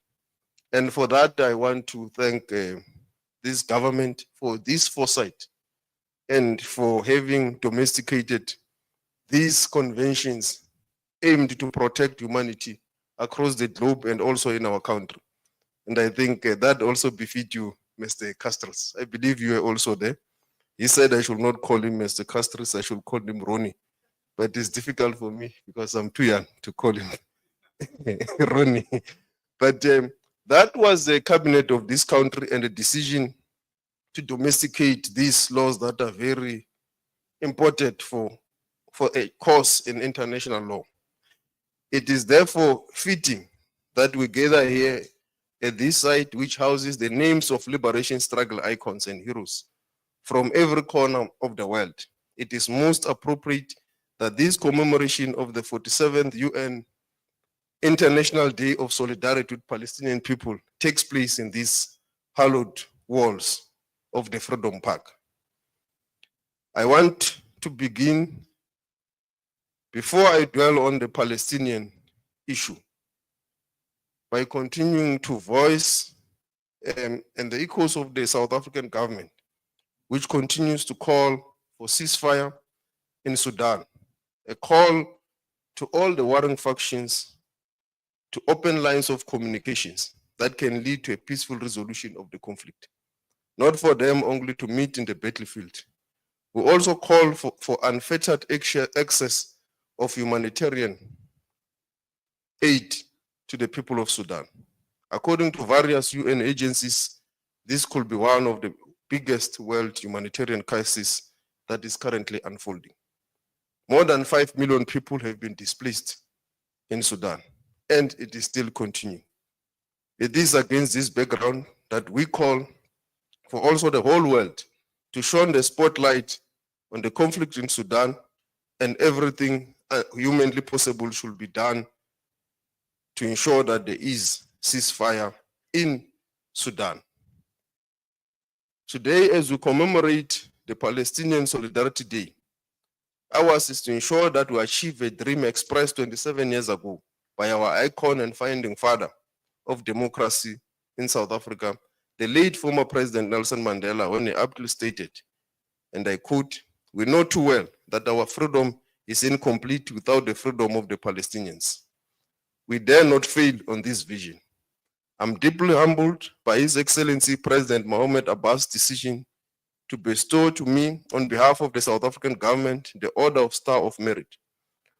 Speaker 18: And for that, I want to thank this government for this foresight and for having domesticated these conventions aimed to protect humanity across the globe and also in our country. And I think that also befits you, Mr. Castles. I believe you were also there. He said I should not call him Mr. Castles, I should call him Ronnie. But it's difficult for me because I'm too young to call him Ronnie. But That was the cabinet of this country and a decision to domesticate these laws that are very important for a course in international law. It is therefore fitting that we gather here at this site, which houses the names of liberation struggle icons and heroes from every corner of the world. It is most appropriate that this commemoration of the 47th UN International Day of Solidarity with Palestinian people takes place in these hallowed walls of the Freedom Park. I want to begin, before I dwell on the Palestinian issue, by continuing to voice and the echoes of the South African government, which continues to call for ceasefire in Sudan, a call to all the warring factions to open lines of communications that can lead to a peaceful resolution of the conflict, not for them only to meet in the battlefield. We also call for unfettered access of humanitarian aid to the people of Sudan. According to various UN agencies, this could be one of the biggest world humanitarian crises that is currently unfolding. More than 5 million people have been displaced in Sudan, and it is still continuing. It is against this background that we call for also the whole world to shine the spotlight on the conflict in Sudan, and everything humanly possible should be done to ensure that there is ceasefire in Sudan. Today, as we commemorate the Palestinian Solidarity Day, ours is to ensure that we achieve a dream expressed 27 years ago by our icon and founding father of democracy in South Africa, the late former President Nelson Mandela, when he aptly stated, and I quote, "We know too well that our freedom is incomplete without the freedom of the Palestinians. We dare not fail on this vision." I'm deeply humbled by His Excellency President Mohamed Abbas' decision to bestow to me, on behalf of the South African government, the Order of Star of Merit.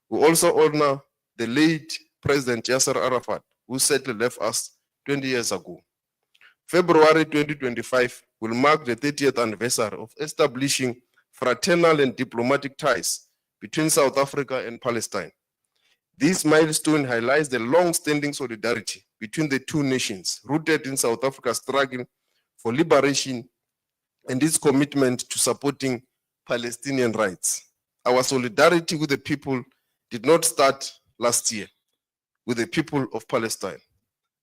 Speaker 18: We also honor the late President Yasser Arafat, who sadly left us 20 years ago. February 2025 will mark the 30th anniversary of establishing fraternal and diplomatic ties between South Africa and Palestine. This milestone highlights the long-standing solidarity between the two nations, rooted in South Africa's struggle for liberation and its commitment to supporting Palestinian rights. Our solidarity with the people did not start last year with the people of Palestine,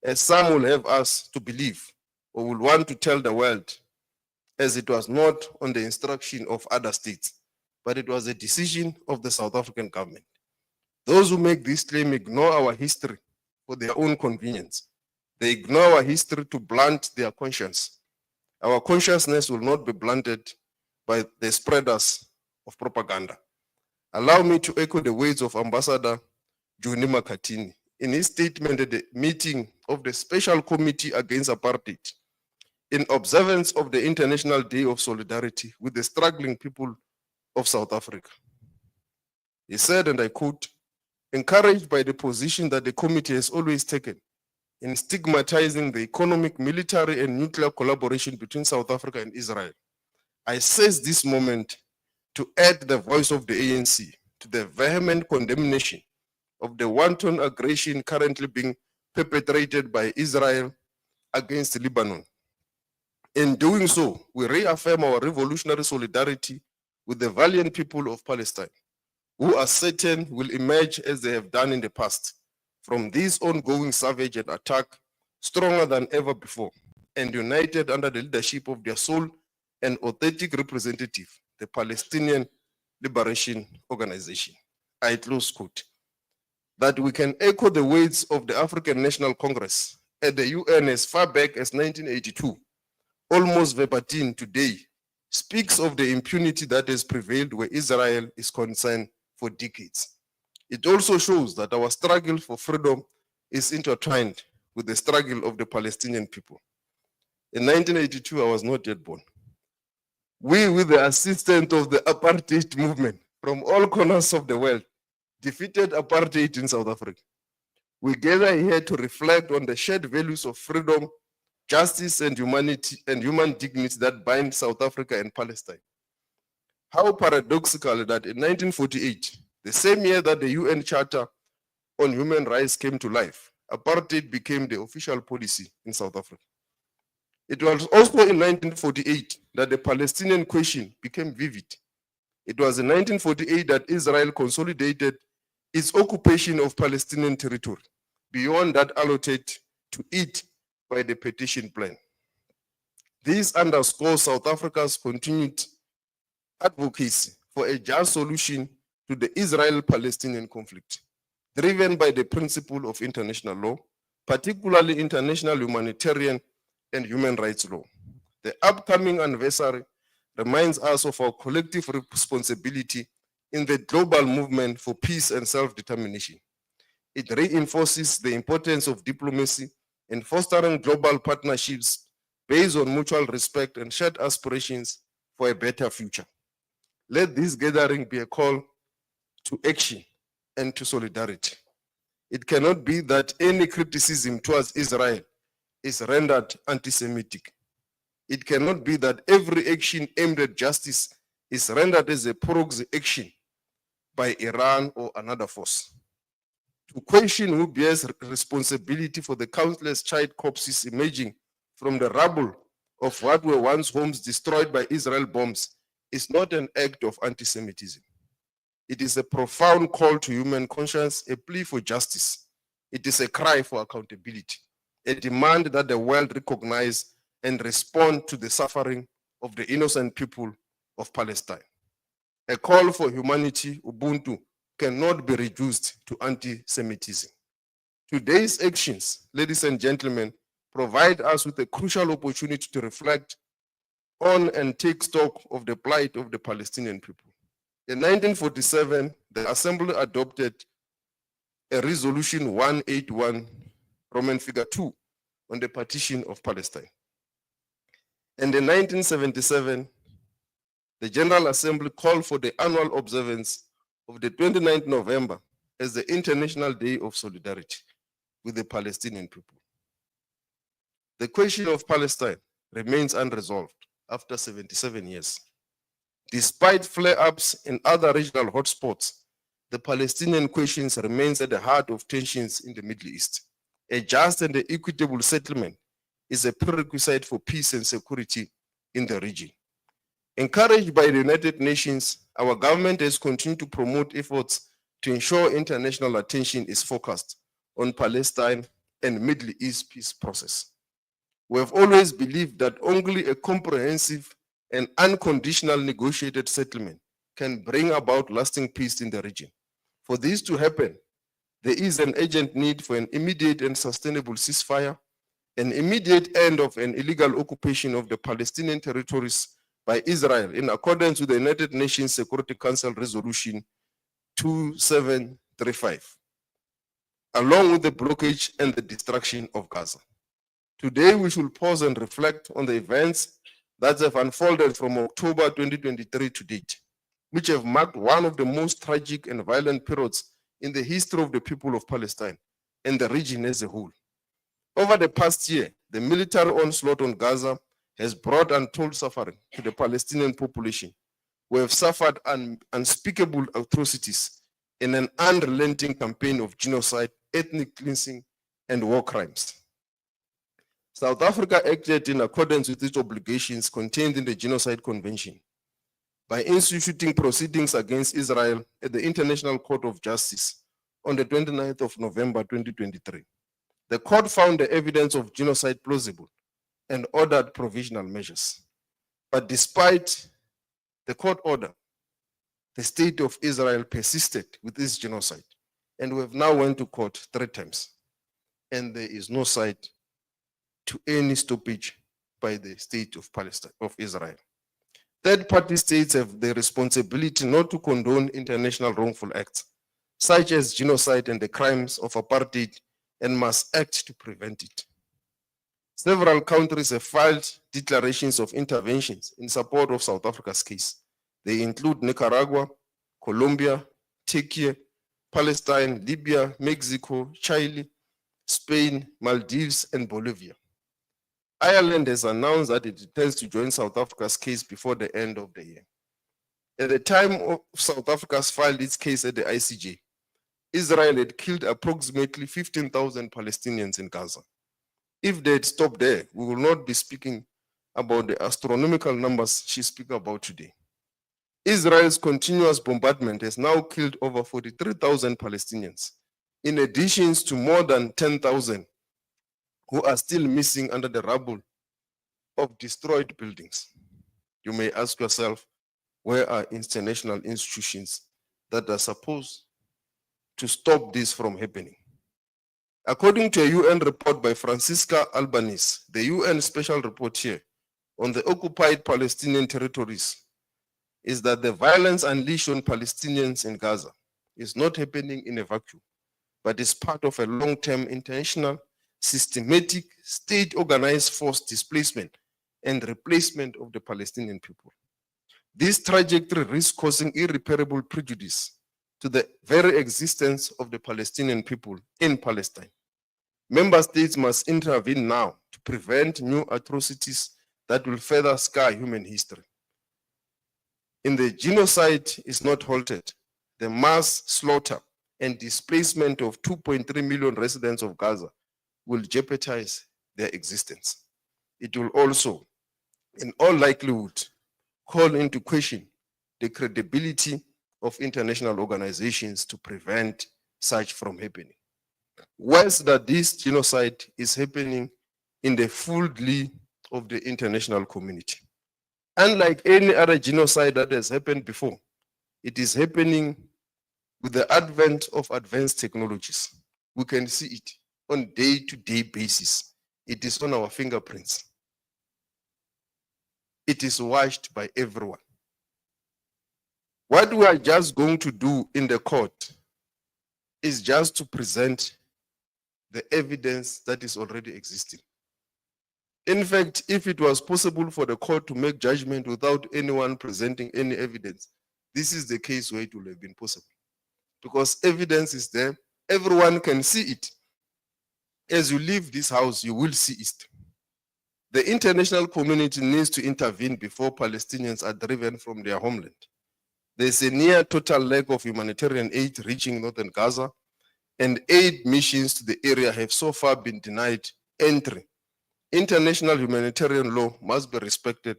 Speaker 18: as some will have us to believe or will want to tell the world, as it was not on the instruction of other states, but it was a decision of the South African government. Those who make this claim ignore our history for their own convenience. They ignore our history to blunt their conscience. Our consciousness will not be blunted by the spreaders of propaganda. Allow me to echo the words of Ambassador Juni Makatini in his statement at the meeting of the Special Committee Against Apartheid in observance of the International Day of Solidarity with the struggling people of South Africa. He said, and I quote, "Encouraged by the position that the committee has always taken in stigmatizing the economic, military, and nuclear collaboration between South Africa and Israel, I seize this moment to add the voice of the ANC to the vehement condemnation of the wanton aggression currently being perpetrated by Israel against Lebanon. In doing so, we reaffirm our revolutionary solidarity with the valiant people of Palestine, who are certain will emerge as they have done in the past from this ongoing savage attack stronger than ever before and united under the leadership of their sole and authentic representative, the Palestinian Liberation Organization." I close quote. That we can echo the words of the African National Congress at the UN as far back as 1982, almost verbatim today, speaks of the impunity that has prevailed where Israel is concerned for decades. It also shows that our struggle for freedom is intertwined with the struggle of the Palestinian people. In 1982, I was not yet born. We, with the assistance of the apartheid movement from all corners of the world, defeated apartheid in South Africa. We gather here to reflect on the shared values of freedom, justice, and humanity and human dignity that bind South Africa and Palestine. How paradoxical that in 1948, the same year that the UN Charter on Human Rights came to life, apartheid became the official policy in South Africa. It was also in 1948 that the Palestinian question became vivid. It was in 1948 that Israel consolidated its occupation of Palestinian territory beyond that allotted to it by the partition plan. This underscores South Africa's continued advocacy for a just solution to the Israel-Palestinian conflict, driven by the principle of international law, particularly international humanitarian and human rights law. The upcoming anniversary reminds us of our collective responsibility in the global movement for peace and self-determination. It reinforces the importance of diplomacy in fostering global partnerships based on mutual respect and shared aspirations for a better future. Let this gathering be a call to action and to solidarity. It cannot be that any criticism towards Israel is rendered anti-Semitic. It cannot be that every action aimed at justice is rendered as a proxy action by Iran or another force. To question who bears responsibility for the countless child corpses emerging from the rubble of what were once homes destroyed by Israel bombs is not an act of anti-Semitism. It is a profound call to human conscience, a plea for justice. It is a cry for accountability, a demand that the world recognize and respond to the suffering of the innocent people of Palestine. A call for humanity, Ubuntu, cannot be reduced to anti-Semitism. Today's actions, ladies and gentlemen, provide us with a crucial opportunity to reflect on and take stock of the plight of the Palestinian people. In 1947, the Assembly adopted a resolution 181, Roman figure 2, on the partition of Palestine. And in 1977, the General Assembly called for the annual observance of the 29th November as the International Day of Solidarity with the Palestinian people. The question of Palestine remains unresolved after 77 years. Despite flare-ups in other regional hotspots, the Palestinian question remains at the heart of tensions in the Middle East. A just and equitable settlement is a prerequisite for peace and security in the region. Encouraged by the United Nations, our government has continued to promote efforts to ensure international attention is focused on Palestine and Middle East peace process. We have always believed that only a comprehensive and unconditional negotiated settlement can bring about lasting peace in the region. For this to happen, there is an urgent need for an immediate and sustainable ceasefire, an immediate end of an illegal occupation of the Palestinian territories by Israel in accordance with the United Nations Security Council Resolution 2735, along with the blockage and the destruction of Gaza. Today, we should pause and reflect on the events that have unfolded from October 2023 to date, which have marked one of the most tragic and violent periods in the history of the people of Palestine and the region as a whole. Over the past year, the military onslaught on Gaza has brought untold suffering to the Palestinian population, who have suffered unspeakable atrocities in an unrelenting campaign of genocide, ethnic cleansing, and war crimes. South Africa acted in accordance with its obligations contained in the Genocide Convention by instituting proceedings against Israel at the International Court of Justice on the 29th of November 2023. The court found the evidence of genocide plausible and ordered provisional measures. But despite the court order, the state of Israel persisted with this genocide, and we have now went to court 3 times, and there is no sight to any stoppage by the state of Palestine, of Israel. Third-party states have the responsibility not to condone international wrongful acts, such as genocide and the crimes of apartheid, and must act to prevent it. Several countries have filed declarations of interventions in support of South Africa's case. They include Nicaragua, Colombia, Turkey, Palestine, Libya, Mexico, Chile, Spain, Maldives, and Bolivia. Ireland has announced that it intends to join South Africa's case before the end of the year. At the time of South Africa's filed its case at the ICJ, Israel had killed approximately 15,000 Palestinians in Gaza. If they had stopped there, we will not be speaking about the astronomical numbers she speaks about today. Israel's continuous bombardment has now killed over 43,000 Palestinians, in addition to more than 10,000 who are still missing under the rubble of destroyed buildings. You may ask yourself, where are international institutions that are supposed to stop this from happening? According to a UN report by Francisca Albanese, the UN Special Rapporteur on the occupied Palestinian territories, is that the violence unleashed on Palestinians in Gaza is not happening in a vacuum, but is part of a long-term intentional, systematic, state-organized forced displacement and replacement of the Palestinian people. This trajectory risks causing irreparable prejudice to the very existence of the Palestinian people in Palestine. Member states must intervene now to prevent new atrocities that will further scar human history. In the genocide is not halted, the mass slaughter and displacement of 2.3 million residents of Gaza will jeopardize their existence. It will also, in all likelihood, call into question the credibility of international organizations to prevent such from happening. Worse, that this genocide is happening in the full glee of the international community. Unlike any other genocide that has happened before, it is happening with the advent of advanced technologies. We can see it on day-to-day basis. It is on our fingerprints. It is watched by everyone. What we are just going to do in the court is just to present the evidence that is already existing. In fact, if it was possible for the court to make judgment without anyone presenting any evidence, this is the case where it would have been possible. Because evidence is there, everyone can see it. As you leave this house, you will see it. The international community needs to intervene before Palestinians are driven from their homeland. There's a near total lack of humanitarian aid reaching northern Gaza, and aid missions to the area have so far been denied entry. International humanitarian law must be respected,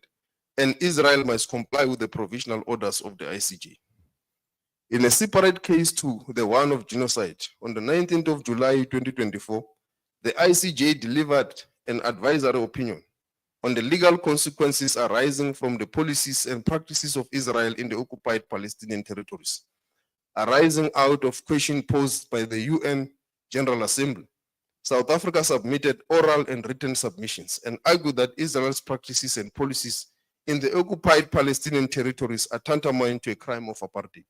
Speaker 18: and Israel must comply with the provisional orders of the ICJ. In a separate case to the one of genocide, on the 19th of July 2024, the ICJ delivered an advisory opinion on the legal consequences arising from the policies and practices of Israel in the occupied Palestinian territories, arising out of questions posed by the UN General Assembly. South Africa submitted oral and written submissions and argued that Israel's practices and policies in the occupied Palestinian territories are tantamount to a crime of apartheid.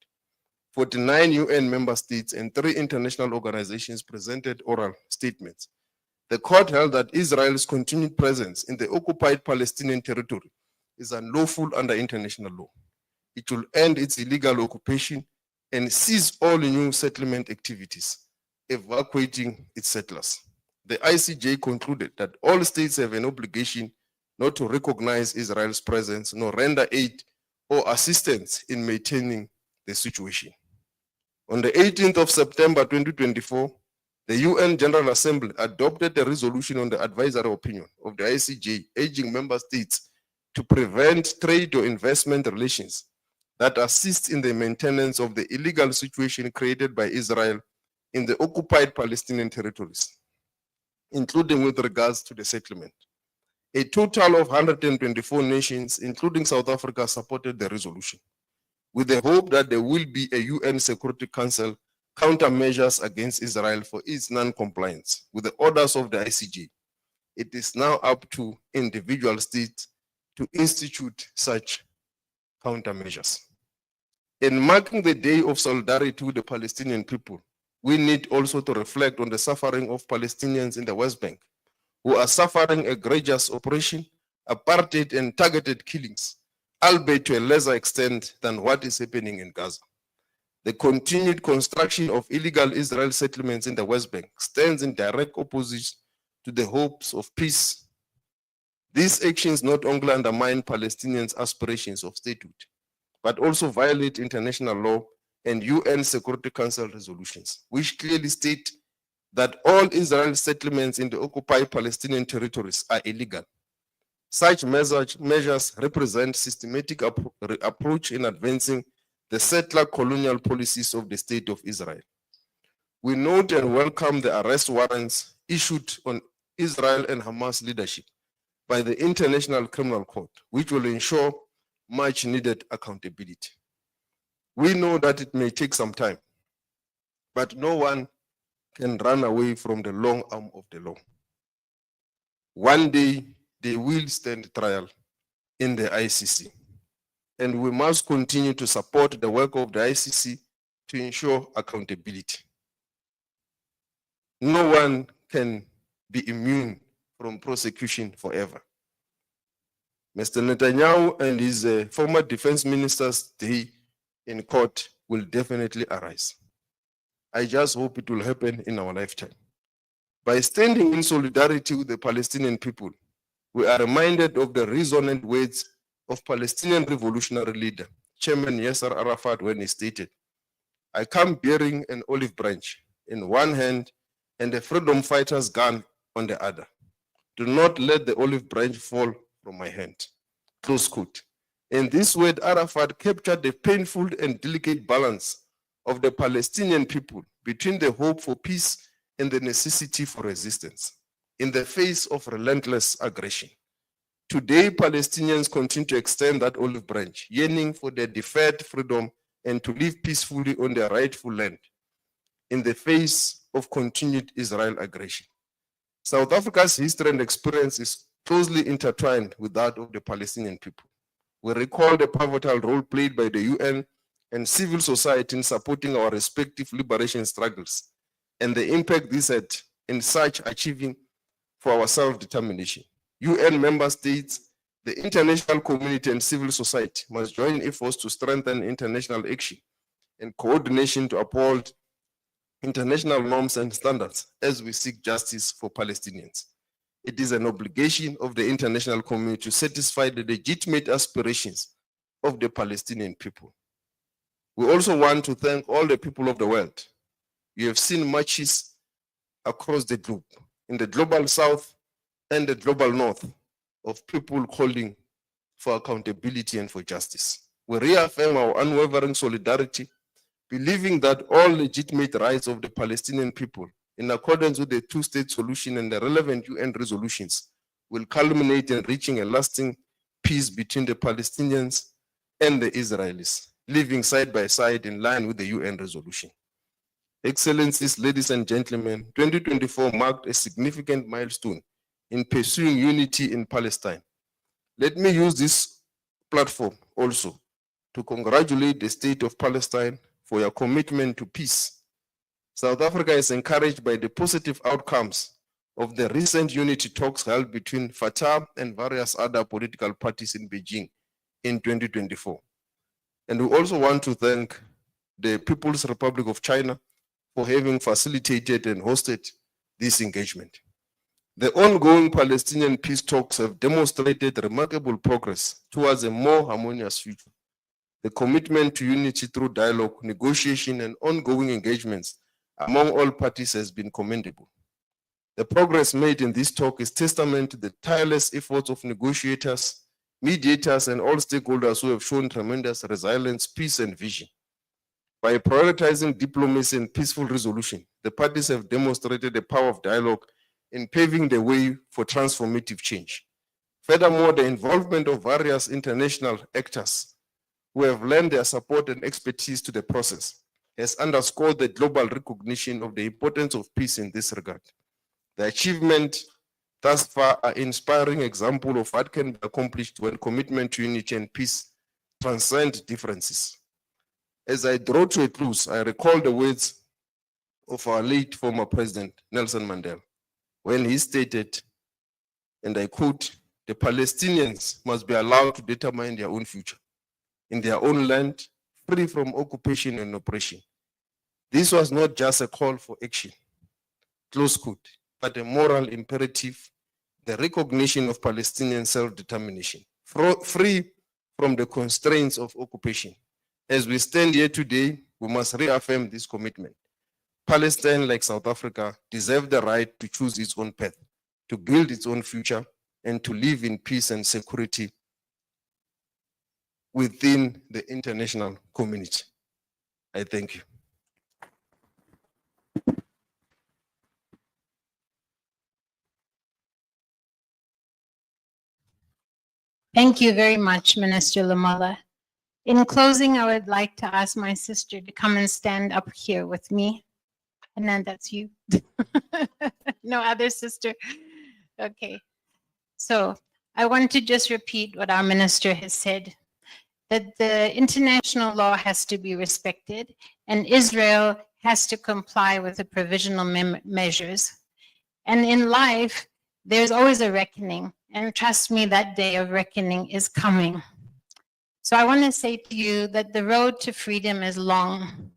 Speaker 18: 49 UN member states and 3 international organizations presented oral statements. The court held that Israel's continued presence in the occupied Palestinian territory is unlawful under international law. It will end its illegal occupation and cease all new settlement activities, evacuating its settlers. The ICJ concluded that all states have an obligation not to recognize Israel's presence nor render aid or assistance in maintaining the situation. On the 18th of September 2024, the UN General Assembly adopted a resolution on the advisory opinion of the ICJ, urging member states to prevent trade or investment relations that assist in the maintenance of the illegal situation created by Israel in the occupied Palestinian territories, including with regards to the settlement. A total of 124 nations, including South Africa, supported the resolution, with the hope that there will be a UN Security Council countermeasures against Israel for its non-compliance with the orders of the ICJ. It is now up to individual states to institute such countermeasures. In marking the Day of Solidarity with the Palestinian people, we need also to reflect on the suffering of Palestinians in the West Bank, who are suffering egregious oppression, apartheid, and targeted killings, albeit to a lesser extent than what is happening in Gaza. The continued construction of illegal Israel settlements in the West Bank stands in direct opposition to the hopes of peace. These actions not only undermine Palestinians' aspirations of statehood, but also violate international law and UN Security Council resolutions, which clearly state that all Israeli settlements in the occupied Palestinian territories are illegal. Such measures represent systematic approach in advancing the settler colonial policies of the State of Israel. We note and welcome the arrest warrants issued on Israel and Hamas leadership by the International Criminal Court, which will ensure much needed accountability. We know that it may take some time, but no one can run away from the long arm of the law. One day, they will stand trial in the ICC, and we must continue to support the work of the ICC to ensure accountability. No one can be immune from prosecution forever. Mr. Netanyahu and his former defense minister's day in court will definitely arise. I just hope it will happen in our lifetime. By standing in solidarity with the Palestinian people, we are reminded of the resonant words of Palestinian revolutionary leader, Chairman Yasser Arafat, when he stated, "I come bearing an olive branch in one hand and a freedom fighter's gun on the other. Do not let the olive branch fall from my hand." Close quote. In this word, Arafat captured the painful and delicate balance of the Palestinian people between the hope for peace and the necessity for resistance in the face of relentless aggression. Today, Palestinians continue to extend that olive branch, yearning for their deferred freedom and to live peacefully on their rightful land in the face of continued Israel aggression. South Africa's history and experience is closely intertwined with that of the Palestinian people. We recall the pivotal role played by the UN and civil society in supporting our respective liberation struggles and the impact this had in such achieving for our self-determination. UN member states, the international community and civil society must join efforts to strengthen international action and coordination to uphold international norms and standards as we seek justice for Palestinians. It is an obligation of the international community to satisfy the legitimate aspirations of the Palestinian people. We also want to thank all the people of the world. You have seen marches across the globe, in the global south and the global north, of people calling for accountability and for justice. We reaffirm our unwavering solidarity, believing that all legitimate rights of the Palestinian people, in accordance with the two-state solution and the relevant UN resolutions, will culminate in reaching a lasting peace between the Palestinians and the Israelis, living side by side in line with the UN resolution. Excellencies, ladies and gentlemen, 2024 marked a significant milestone in pursuing unity in Palestine. Let me use this platform also to congratulate the state of Palestine for your commitment to peace. South Africa is encouraged by the positive outcomes of the recent unity talks held between Fatah and various other political parties in Beijing in 2024. And we also want to thank the People's Republic of China for having facilitated and hosted this engagement. The ongoing Palestinian peace talks have demonstrated remarkable progress towards a more harmonious future. The commitment to unity through dialogue, negotiation, and ongoing engagements among all parties has been commendable. The progress made in this talk is testament to the tireless efforts of negotiators, mediators, and all stakeholders who have shown tremendous resilience, peace, and vision. By prioritizing diplomacy and peaceful resolution, the parties have demonstrated the power of dialogue in paving the way for transformative change. Furthermore, the involvement of various international actors who have lent their support and expertise to the process has underscored the global recognition of the importance of peace in this regard. The achievement thus far are inspiring example of what can be accomplished when commitment to unity and peace transcend differences. As I draw to a close, I recall the words of our late former president, Nelson Mandela, when he stated, and I quote, "The Palestinians must be allowed to determine their own future in their own land, free from occupation and oppression. This was not just a call for action, close quote, but a moral imperative, the recognition of Palestinian self-determination, free from the constraints of occupation. As we stand here today, we must reaffirm this commitment. Palestine, like South Africa, deserves the right to choose its own path, to build its own future, and to live in peace and security within the international community. I thank you.
Speaker 1: Thank you very much, Minister Lamola. In closing, I would like to ask my sister to come and stand up here with me. And then that's you. No other sister. Okay. So I want to just repeat what our minister has said, that the international law has to be respected and Israel has to comply with the provisional measures. And in life, there's always a reckoning. And trust me, that day of reckoning is coming. So I want to say to you that the road to freedom is long.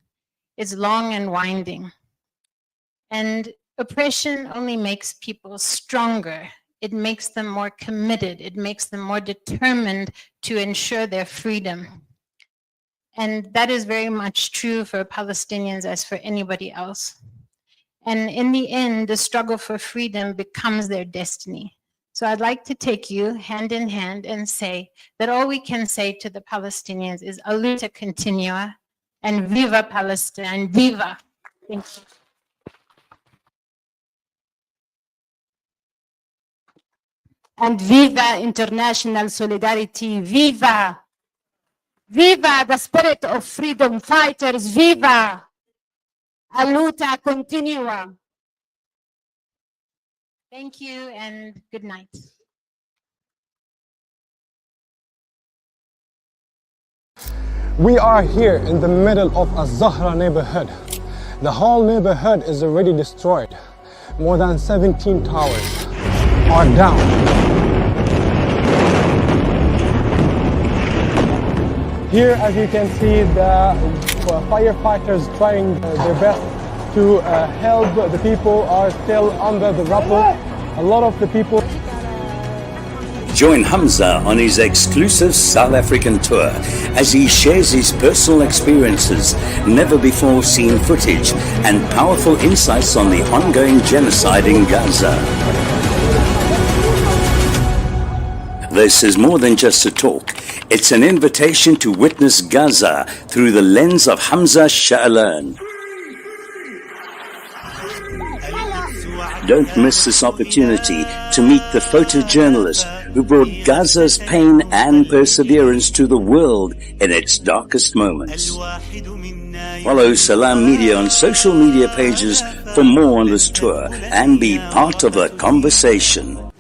Speaker 1: It's long and winding. And oppression only makes people stronger. It makes them more committed. It makes them more determined to ensure their freedom. And that is very much true for Palestinians as for anybody else. And in the end, the struggle for freedom becomes their destiny. So I'd like to take you hand in hand and say that all we can say to the Palestinians is a luta continua and viva Palestine, viva. Thank you.
Speaker 17: And viva international solidarity, viva! Viva the spirit of freedom fighters, viva! A luta continua.
Speaker 1: Thank you and good night.
Speaker 19: We are here in the middle of a Zahra neighborhood. The whole neighborhood is already destroyed. More than 17 towers are down. Here, as you can see, the firefighters trying their best to help the people are still under the rubble. A lot of the people.
Speaker 20: Join Hamza on his exclusive South African tour as he shares his personal experiences, never before seen footage, and powerful insights on the ongoing genocide in Gaza. This is more than just a talk. It's an invitation to witness Gaza through the lens of Hamza Sha'alan. Don't miss this opportunity to meet the photojournalist who brought Gaza's pain and perseverance to the world in its darkest moments. Follow Salam Media on social media pages for more on this tour and be part of the conversation.